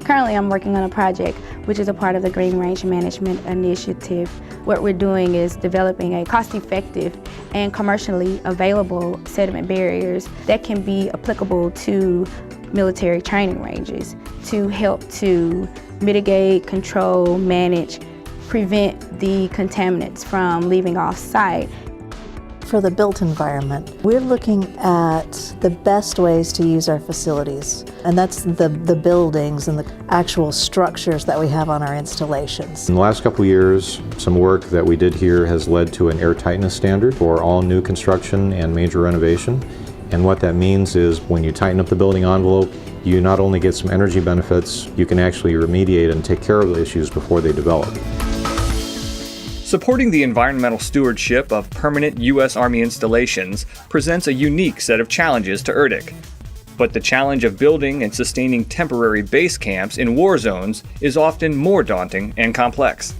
Currently, I'm working on a project which is a part of the Green Range Management Initiative. What we're doing is developing a cost-effective and commercially available sediment barriers that can be applicable to military training ranges to help to mitigate, control, manage, prevent the contaminants from leaving off-site. For the built environment, we're looking at the best ways to use our facilities, and that's the buildings and the actual structures that we have on our installations. In the last couple of years, some work that we did here has led to an air tightness standard for all new construction and major renovation. And what that means is when you tighten up the building envelope, you not only get some energy benefits, you can actually remediate and take care of the issues before they develop. Supporting the environmental stewardship of permanent U.S. Army installations presents a unique set of challenges to ERDIC. But the challenge of building and sustaining temporary base camps in war zones is often more daunting and complex.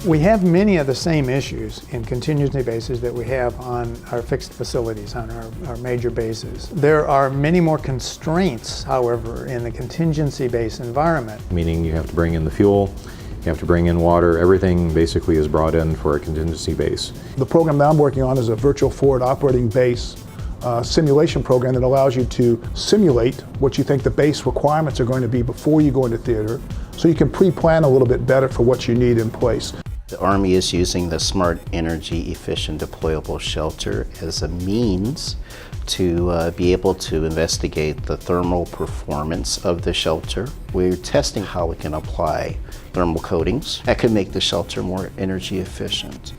We have many of the same issues in contingency bases that we have on our fixed facilities, on our major bases. There are many more constraints, however, in the contingency base environment. Meaning you have to bring in the fuel, you have to bring in water. Everything basically is brought in for a contingency base. The program that I'm working on is a virtual forward operating base simulation program that allows you to simulate what you think the base requirements are going to be before you go into theater, so you can pre-plan a little bit better for what you need in place. The Army is using the Smart Energy Efficient Deployable Shelter as a means to be able to investigate the thermal performance of the shelter. We're testing how we can apply thermal coatings that could make the shelter more energy efficient.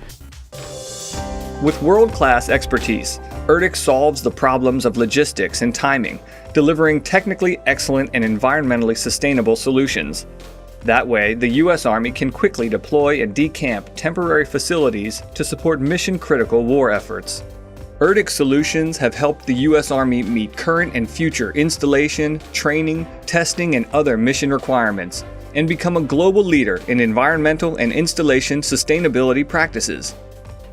With world-class expertise, ERDIC solves the problems of logistics and timing, delivering technically excellent and environmentally sustainable solutions. That way, the U.S. Army can quickly deploy and decamp temporary facilities to support mission-critical war efforts. ERDIC solutions have helped the U.S. Army meet current and future installation, training, testing, and other mission requirements, and become a global leader in environmental and installation sustainability practices.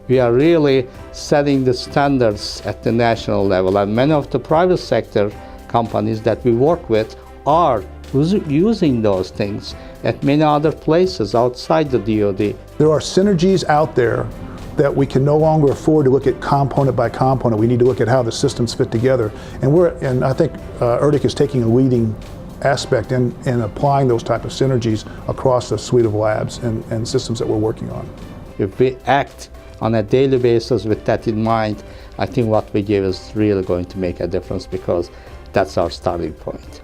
We are really setting the standards at the national level, and many of the private sector companies that we work with are using those things at many other places outside the DoD. There are synergies out there that we can no longer afford to look at component by component. We need to look at how the systems fit together. And I think ERDIC is taking a leading aspect in applying those type of synergies across the suite of labs and systems that we're working on. If we act on a daily basis with that in mind, I think what we give is really going to make a difference, because that's our starting point.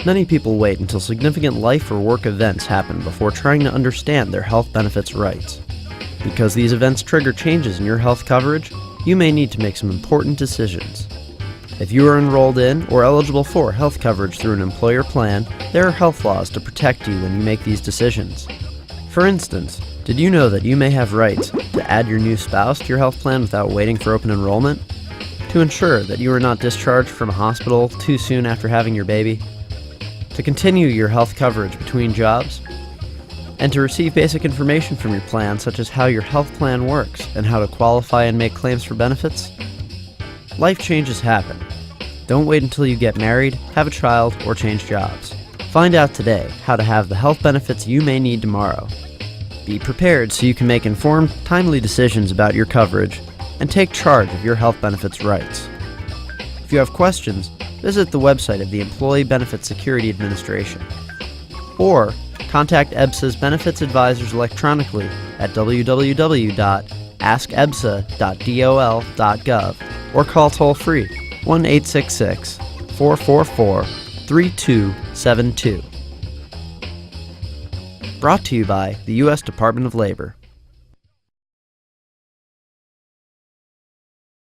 Many people wait until significant life or work events happen before trying to understand their health benefits rights. Because these events trigger changes in your health coverage, you may need to make some important decisions. If you are enrolled in or eligible for health coverage through an employer plan, there are health laws to protect you when you make these decisions. For instance, did you know that you may have rights to add your new spouse to your health plan without waiting for open enrollment? To ensure that you are not discharged from a hospital too soon after having your baby? To continue your health coverage between jobs, and to receive basic information from your plan, such as how your health plan works and how to qualify and make claims for benefits. Life changes happen. Don't wait until you get married, have a child, or change jobs. Find out today how to have the health benefits you may need tomorrow. Be prepared so you can make informed, timely decisions about your coverage and take charge of your health benefits rights. If you have questions, visit the website of the Employee Benefit Security Administration, or contact EBSA's benefits advisors electronically at www.askebsa.dol.gov or call toll-free 1-866-444-3272. Brought to you by the U.S. Department of Labor.